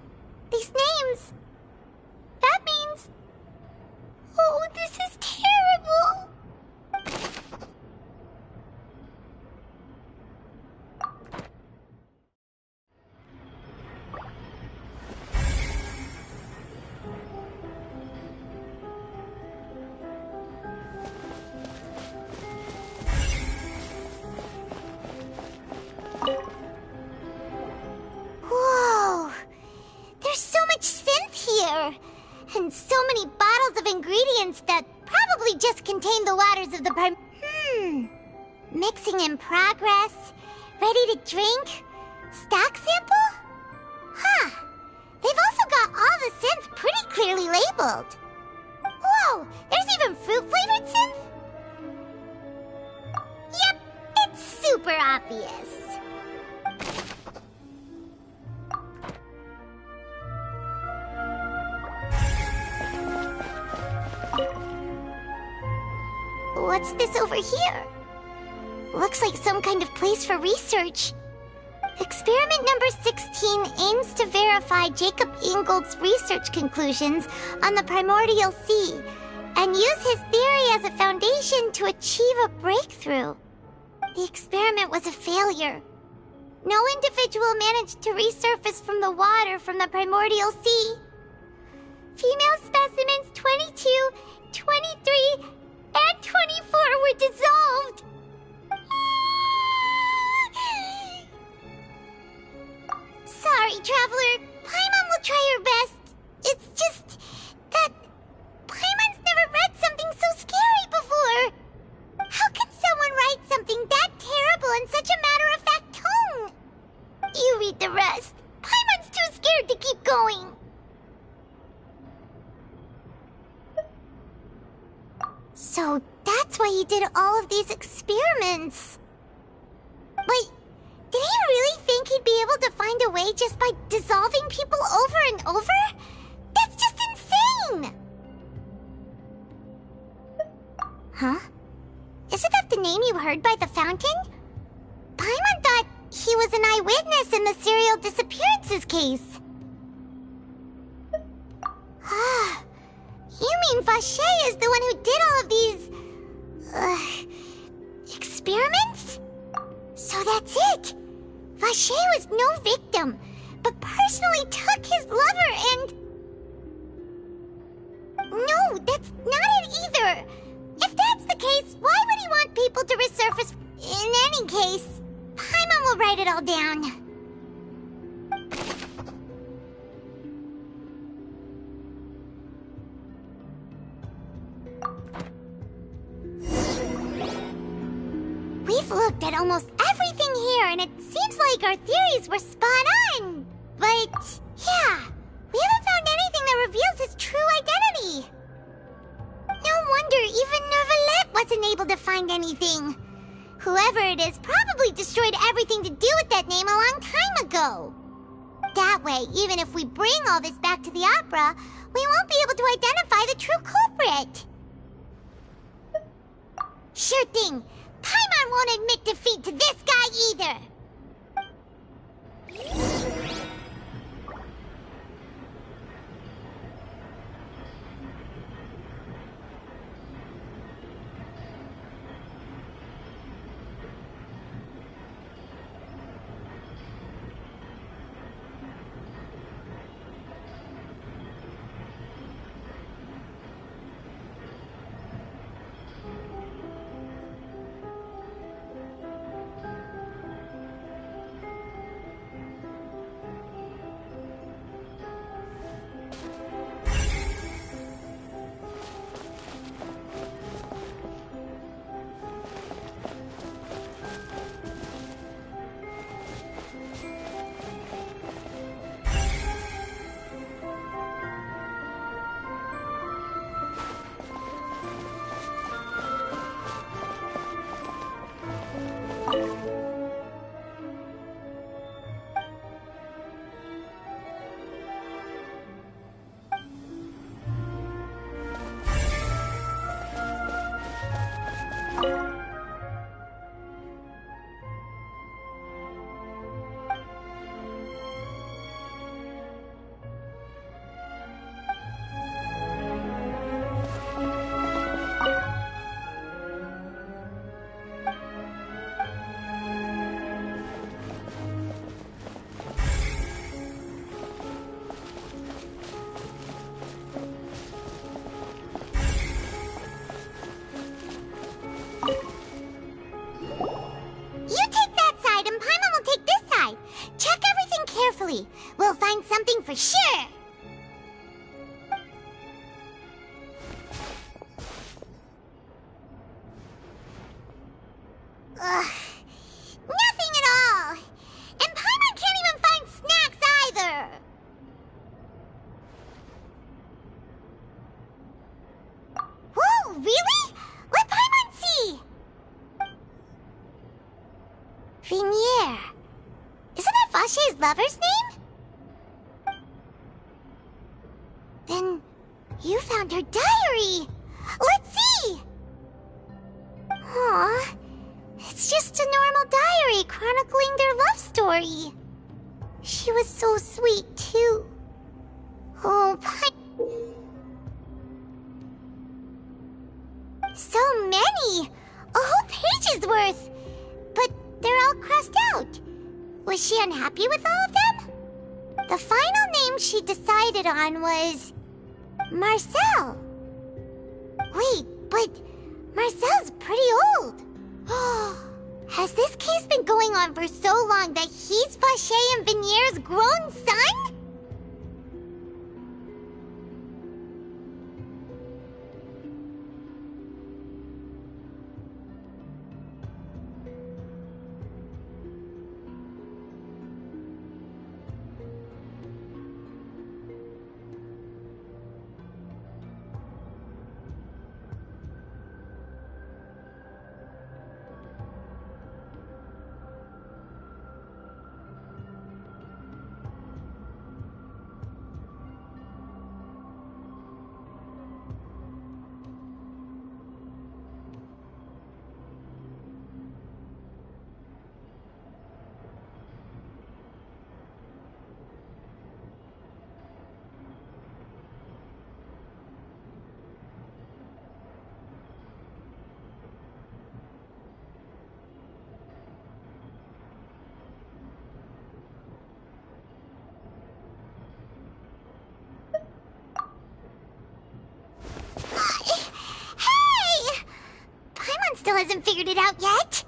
These names. That means... Oh, this is terrible. Whoa! There's so much synth And so many bottles of ingredients that probably just contain the waters of the Mixing in progress. Ready to drink? Stock sample? Huh. They've also got all the synth pretty clearly labeled. Whoa, there's even fruit-flavored synth? Yep, it's super obvious. What's this over here? Looks like some kind of place for research. Experiment number 16 aims to verify Jacob Ingold's research conclusions on the primordial sea and use his theory as a foundation to achieve a breakthrough. The experiment was a failure. No individual managed to resurface from the water from the primordial sea. Female specimens 22, 23, and 24 were dissolved. Sorry, Traveler. Paimon will try her best. It's just that Paimon's never read something so scary before. How can someone write something that terrible in such a matter-of-fact tone? You read the rest. Paimon's too scared to keep going. So that's why he did all of these experiments. Wait, did he really think he'd be able to find a way just by dissolving people over and over? That's just insane! Huh? Isn't that the name you heard by the fountain? Paimon thought he was an eyewitness in the serial disappearances case. Ah. You mean Vacher is the one who did all of these... experiments? So that's it! Vacher was no victim, but personally took his lover and... No, that's not it either! If that's the case, why would he want people to resurface? In any case, Paimon will write it all down. We've looked at almost everything here, and it seems like our theories were spot on. But, yeah, we haven't found anything that reveals his true identity. No wonder even Neuvillette wasn't able to find anything. Whoever it is probably destroyed everything to do with that name a long time ago. That way, even if we bring all this back to the opera, we won't be able to identify the true culprit. Sure thing. Paimon won't admit defeat to this guy either! We'll find something for sure! Ugh. Nothing at all. And Paimon can't even find snacks either. Whoa, really? Let Paimon see. Vinier. Isn't that Vache's lover's name? Then you found her diary. Let's see. Aw. It's just a normal diary chronicling their love story. She was so sweet, too. Oh, so many! A whole page's worth! But they're all crossed out. Was she unhappy with all of them? The final name she decided on was... Marcel. Wait, but Marcel's pretty old. Has this case been going on for so long that he's Vache and Vinier's grown son? Still hasn't figured it out yet.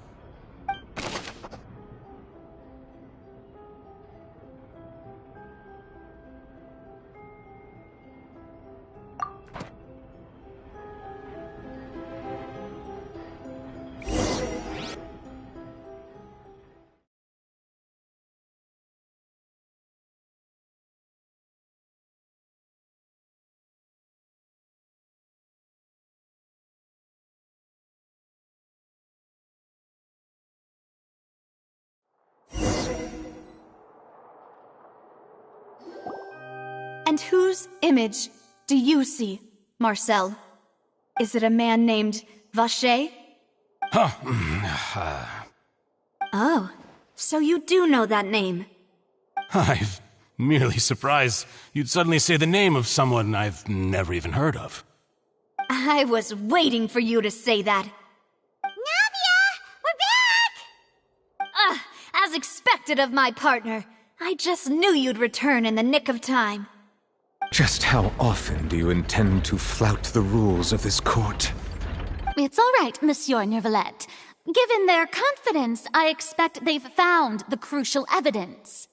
And whose image do you see, Marcel? Is it a man named Vache? Oh, so you do know that name. I'm merely surprised you'd suddenly say the name of someone I've never even heard of. I was waiting for you to say that. Navia! We're back! As expected of my partner. I just knew you'd return in the nick of time. Just how often do you intend to flout the rules of this court? It's all right, Monsieur Nervalette. Given their confidence, I expect they've found the crucial evidence.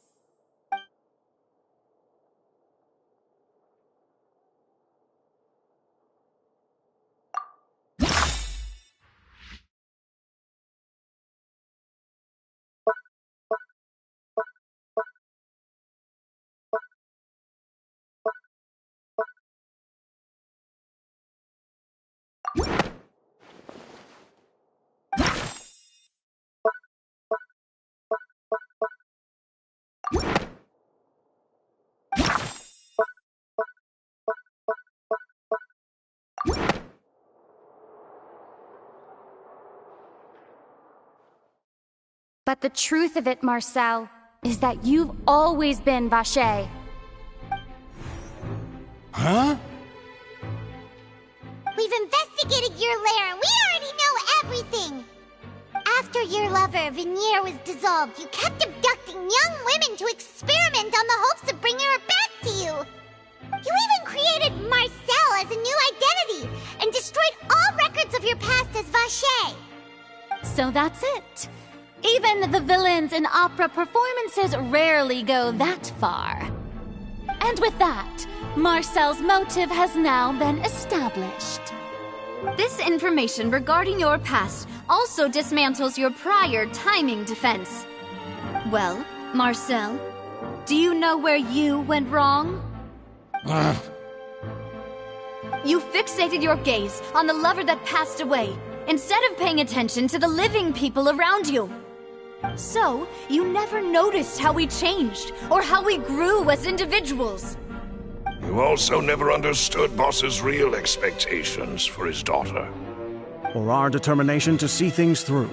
But the truth of it, Marcel, is that you've always been Vache. Huh? We've investigated your lair and we already know everything! After your lover, Vinier, was dissolved, you kept abducting young women to experiment on the hopes of bringing her back to you! You even created Marcel as a new identity and destroyed all records of your past as Vache! So that's it. Even the villains in opera performances rarely go that far. And with that, Marcel's motive has now been established. This information regarding your past also dismantles your prior timing defense. Well, Marcel, do you know where you went wrong? You fixated your gaze on the lover that passed away, instead of paying attention to the living people around you. So, you never noticed how we changed, or how we grew as individuals. You also never understood Boss's real expectations for his daughter. Or our determination to see things through.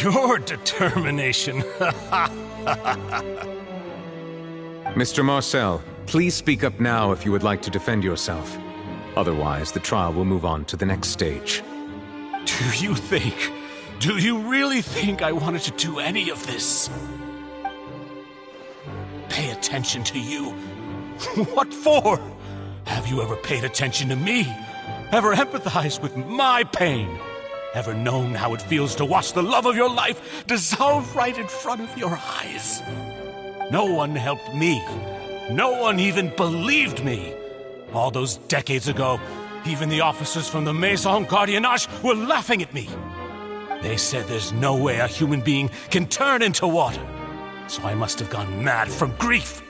Your determination. Mr. Marcel, please speak up now if you would like to defend yourself. Otherwise, the trial will move on to the next stage. Do you really think I wanted to do any of this? Pay attention to you? What for? Have you ever paid attention to me? Ever empathized with my pain? Ever known how it feels to watch the love of your life dissolve right in front of your eyes? No one helped me. No one even believed me. All those decades ago, even the officers from the Maison Gardiennage were laughing at me. They said there's no way a human being can turn into water. So I must have gone mad from grief.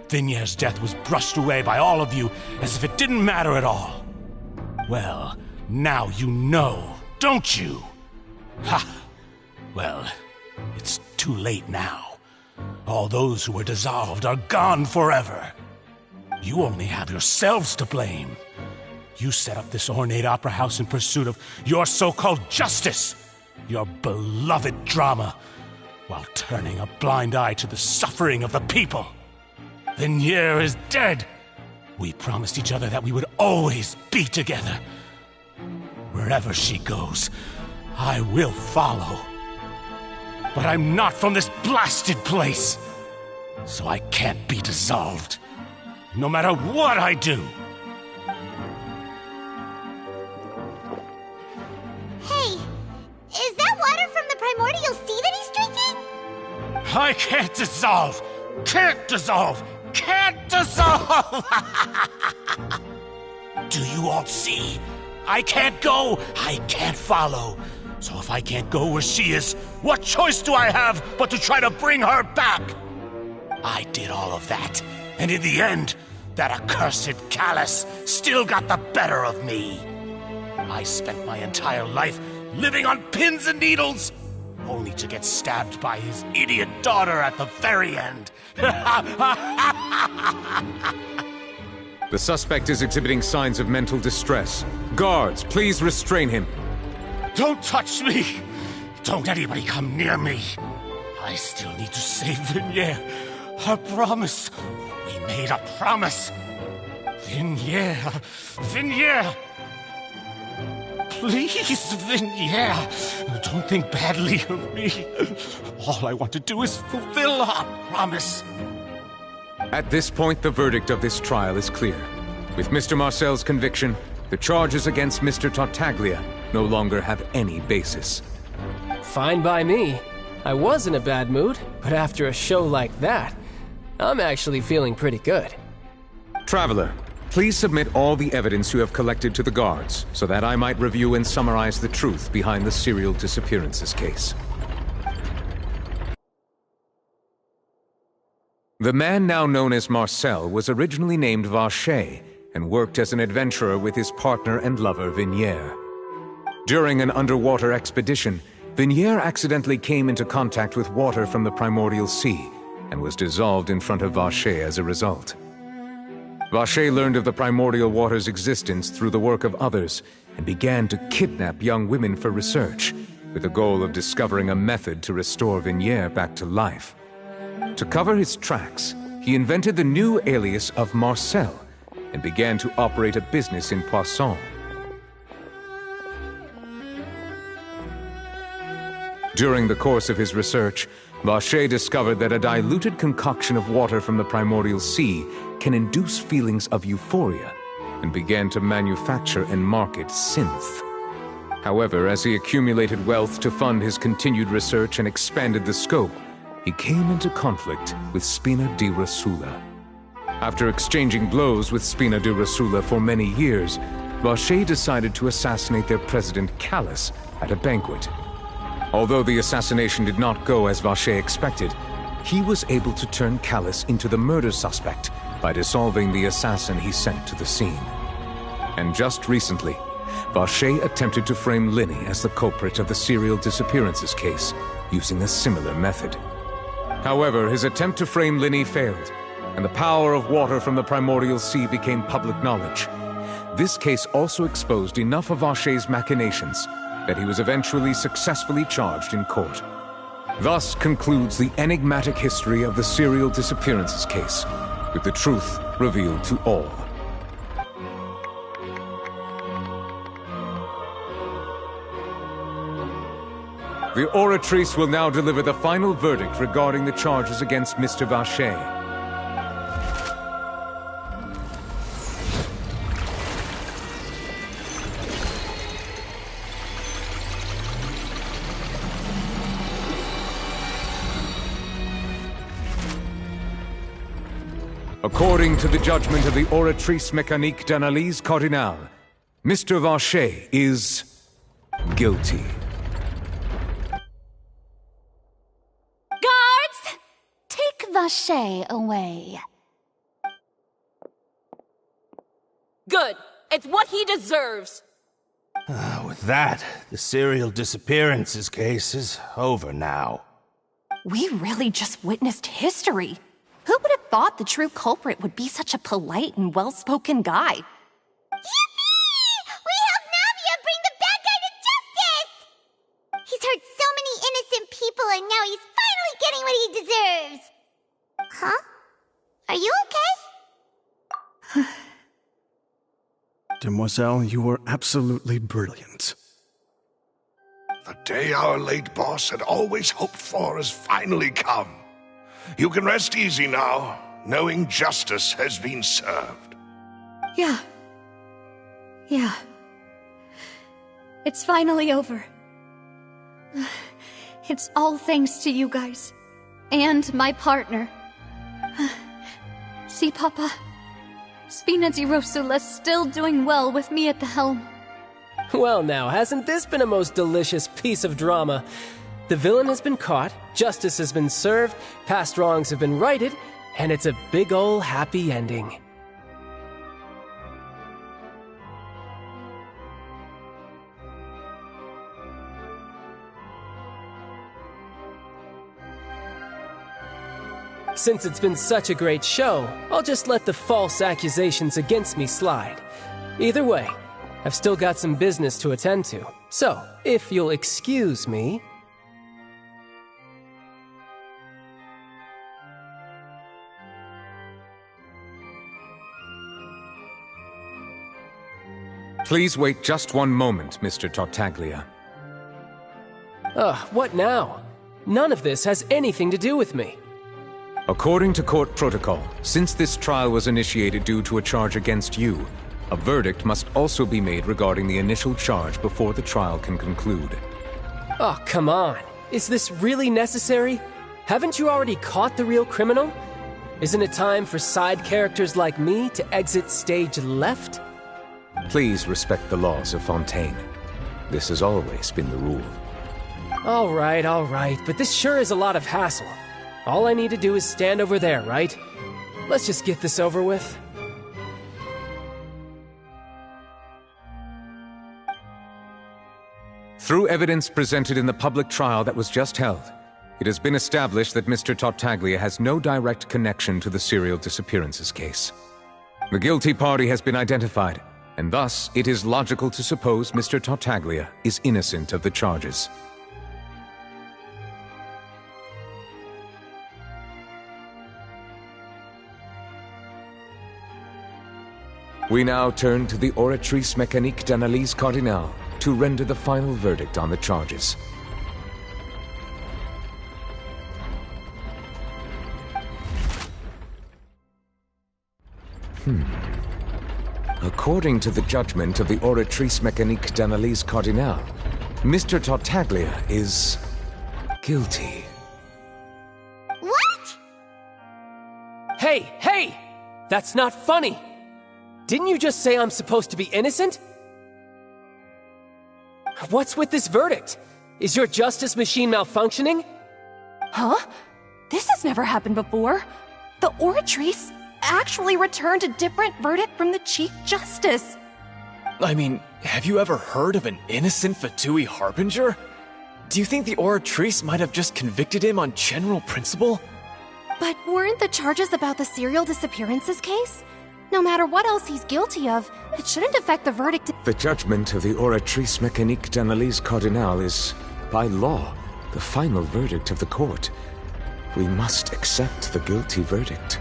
Vignère's death was brushed away by all of you as if it didn't matter at all. Well, now you know, don't you? Ha! Well, it's too late now. All those who were dissolved are gone forever. You only have yourselves to blame. You set up this ornate opera house in pursuit of your so-called justice, your beloved drama, while turning a blind eye to the suffering of the people. Vignère is dead. We promised each other that we would always be together. Wherever she goes, I will follow. But I'm not from this blasted place, so I can't be dissolved, no matter what I do. Hey, is that water from the primordial sea that he's drinking? I can't dissolve! Can't dissolve! Can't dissolve! Do you all see? I can't go! I can't follow! So if I can't go where she is, what choice do I have but to try to bring her back? I did all of that, and in the end, that accursed Callus still got the better of me. I spent my entire life living on pins and needles, only to get stabbed by his idiot daughter at the very end. The suspect is exhibiting signs of mental distress. Guards, please restrain him. Don't touch me! Don't anybody come near me! I still need to save Vignère. I promise. We made a promise. Vignère. Vignère! Please, Vignère, don't think badly of me. All I want to do is fulfill our promise. At this point, the verdict of this trial is clear. With Mr. Marcel's conviction, the charges against Mr. Tartaglia no longer have any basis. Fine by me. I was in a bad mood, but after a show like that, I'm actually feeling pretty good. Traveler, please submit all the evidence you have collected to the guards, so that I might review and summarize the truth behind the serial disappearances case. The man now known as Marcel was originally named Vacher and worked as an adventurer with his partner and lover Vignère. During an underwater expedition, Vignère accidentally came into contact with water from the primordial sea and was dissolved in front of Vacher as a result. Vacher learned of the primordial water's existence through the work of others and began to kidnap young women for research, with the goal of discovering a method to restore Vignère back to life. To cover his tracks, he invented the new alias of Marcel and began to operate a business in Poisson. During the course of his research, Vacher discovered that a diluted concoction of water from the primordial sea can induce feelings of euphoria, and began to manufacture and market synth. However, as he accumulated wealth to fund his continued research and expanded the scope, he came into conflict with Spina di Rosula. After exchanging blows with Spina di Rosula for many years, Vacher decided to assassinate their president, Callus, at a banquet. Although the assassination did not go as Vacher expected, he was able to turn Callus into the murder suspect by dissolving the assassin he sent to the scene. And just recently, Vacher attempted to frame Linny as the culprit of the serial disappearances case, using a similar method. However, his attempt to frame Linny failed, and the power of water from the primordial sea became public knowledge. This case also exposed enough of Vacher's machinations that he was eventually successfully charged in court. Thus concludes the enigmatic history of the serial disappearances case, with the truth revealed to all. The Oratrice will now deliver the final verdict regarding the charges against Mr. Vacher. According to the judgment of the Oratrice Mécanique d'Analyse Cardinale, Mr. Vacher is guilty. Guards! Take Vacher away. Good. It's what he deserves. With that, the serial disappearances case is over now. We really just witnessed history. Who would have thought the true culprit would be such a polite and well-spoken guy? Yippee! We helped Navia bring the bad guy to justice! He's hurt so many innocent people and now he's finally getting what he deserves! Huh? Are you okay? Demoiselle, you were absolutely brilliant. The day our late boss had always hoped for has finally come. You can rest easy now, knowing justice has been served. Yeah. It's finally over. It's all thanks to you guys. And my partner. See, Papa? Spina di Rosula's still doing well with me at the helm. Well now, hasn't this been a most delicious piece of drama? The villain has been caught, justice has been served, past wrongs have been righted, and it's a big ol' happy ending. Since it's been such a great show, I'll just let the false accusations against me slide. Either way, I've still got some business to attend to, so if you'll excuse me... Please wait just one moment, Mr. Tartaglia. What now? None of this has anything to do with me. According to court protocol, since this trial was initiated due to a charge against you, a verdict must also be made regarding the initial charge before the trial can conclude. Oh, come on. Is this really necessary? Haven't you already caught the real criminal? Isn't it time for side characters like me to exit stage left? Please respect the laws of Fontaine. This has always been the rule. All right, but this sure is a lot of hassle. All I need to do is stand over there, right? Let's just get this over with. Through evidence presented in the public trial that was just held, it has been established that Mr. Tartaglia has no direct connection to the serial disappearances case. The guilty party has been identified, and thus it is logical to suppose Mr. Tartaglia is innocent of the charges. We now turn to the Oratrice Mécanique d'Analyse Cardinale to render the final verdict on the charges. According to the judgment of the Oratrice Mécanique d'Analyse Cardinale, Mr. Tartaglia is guilty. What? Hey! That's not funny! Didn't you just say I'm supposed to be innocent? What's with this verdict? Is your justice machine malfunctioning? Huh? This has never happened before. The Oratrice actually returned a different verdict from the Chief Justice. I mean, have you ever heard of an innocent Fatui Harbinger? Do you think the Oratrice might have just convicted him on general principle? But weren't the charges about the serial disappearances case? No matter what else he's guilty of, it shouldn't affect the verdict. The judgment of the Oratrice Mécanique d'Analyse Cardinale is, by law, the final verdict of the court. We must accept the guilty verdict.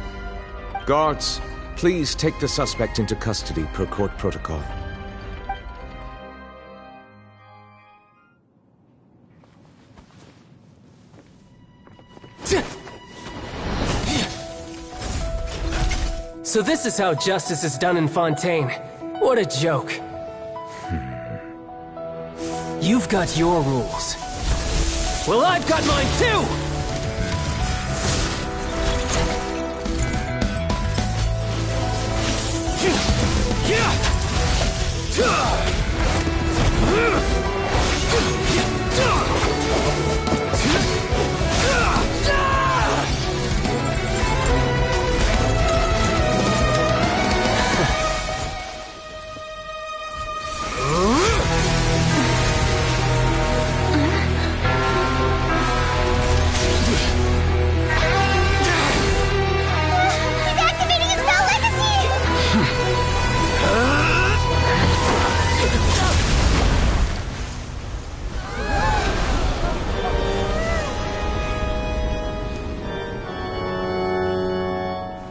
Guards, please take the suspect into custody per court protocol. So this is how justice is done in Fontaine. What a joke. You've got your rules. Well, I've got mine too!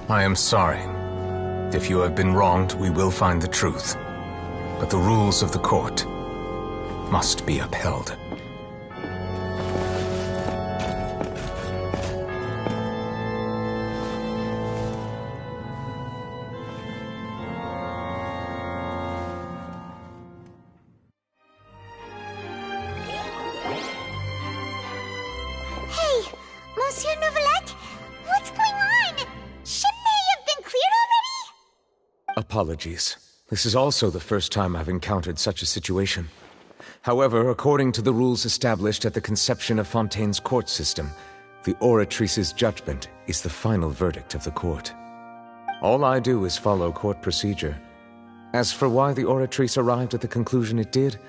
I am sorry. If you have been wronged, we will find the truth. But the rules of the court must be upheld. Hey, Monsieur Novelette, what's going on? Shouldn't they have been cleared already? Apologies. This is also the first time I've encountered such a situation. However, according to the rules established at the conception of Fontaine's court system, the Oratrice's judgment is the final verdict of the court. All I do is follow court procedure. As for why the Oratrice arrived at the conclusion it did,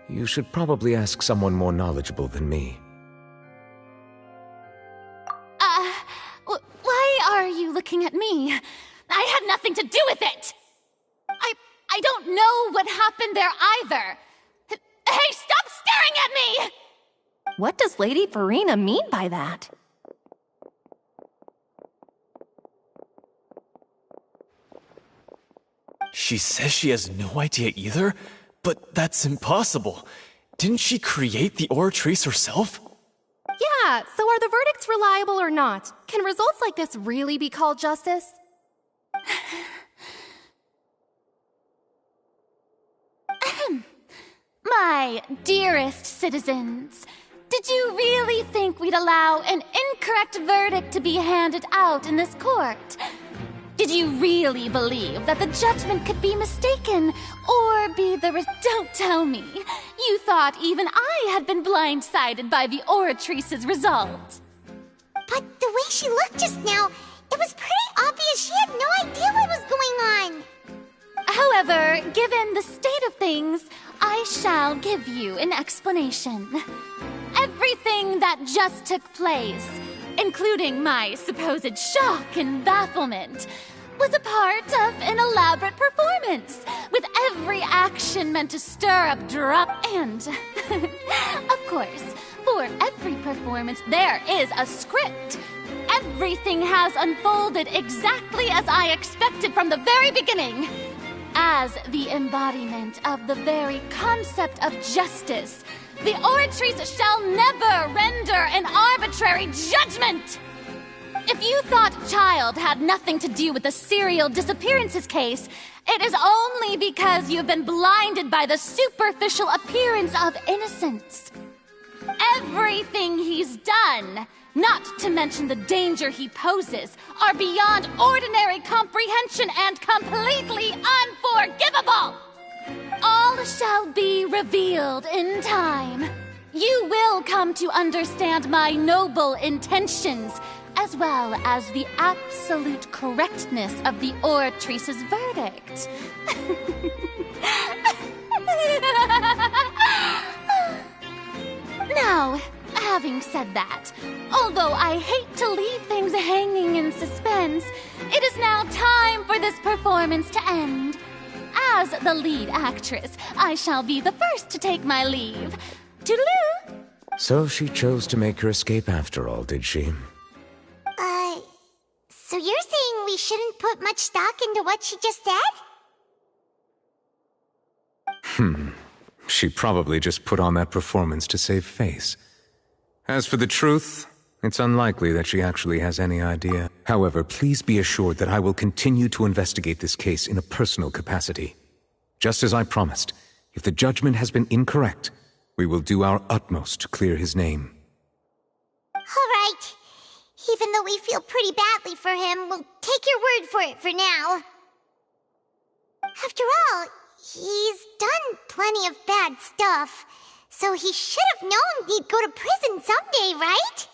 you should probably ask someone more knowledgeable than me. Why are you looking at me? I had nothing to do with it! I don't know what happened there either! Hey, stop staring at me! What does Lady Farina mean by that? She says she has no idea either? But that's impossible. Didn't she create the Oratrice herself? Yeah, so are the verdicts reliable or not? Can results like this really be called justice? My dearest citizens, did you really think we'd allow an incorrect verdict to be handed out in this court? Did you really believe that the judgment could be mistaken or be the Don't tell me. You thought even I had been blindsided by the Oratrice's result. But the way she looked just now, it was pretty obvious she had no idea what was going on. However, given the state of things, I shall give you an explanation. Everything that just took place, including my supposed shock and bafflement, was a part of an elaborate performance, with every action meant to stir up and, of course, for every performance there is a script. Everything has unfolded exactly as I expected from the very beginning. As the embodiment of the very concept of justice, the Oratrice shall never render an arbitrary judgment! If you thought Child had nothing to do with the serial disappearances case, it is only because you've been blinded by the superficial appearance of innocence. Everything he's done, not to mention the danger he poses, are beyond ordinary comprehension and completely unforgivable! All shall be revealed in time. You will come to understand my noble intentions, as well as the absolute correctness of the Oratrice's verdict. Now, having said that, although I hate to leave things hanging in suspense, it is now time for this performance to end. As the lead actress, I shall be the first to take my leave. Toodaloo! So she chose to make her escape after all, did she? So you're saying we shouldn't put much stock into what she just said? She probably just put on that performance to save face. As for the truth, it's unlikely that she actually has any idea. However, please be assured that I will continue to investigate this case in a personal capacity. Just as I promised, if the judgment has been incorrect, we will do our utmost to clear his name. All right. Even though we feel pretty badly for him, we'll take your word for it for now. After all, he's done plenty of bad stuff, so he should have known he'd go to prison someday, right?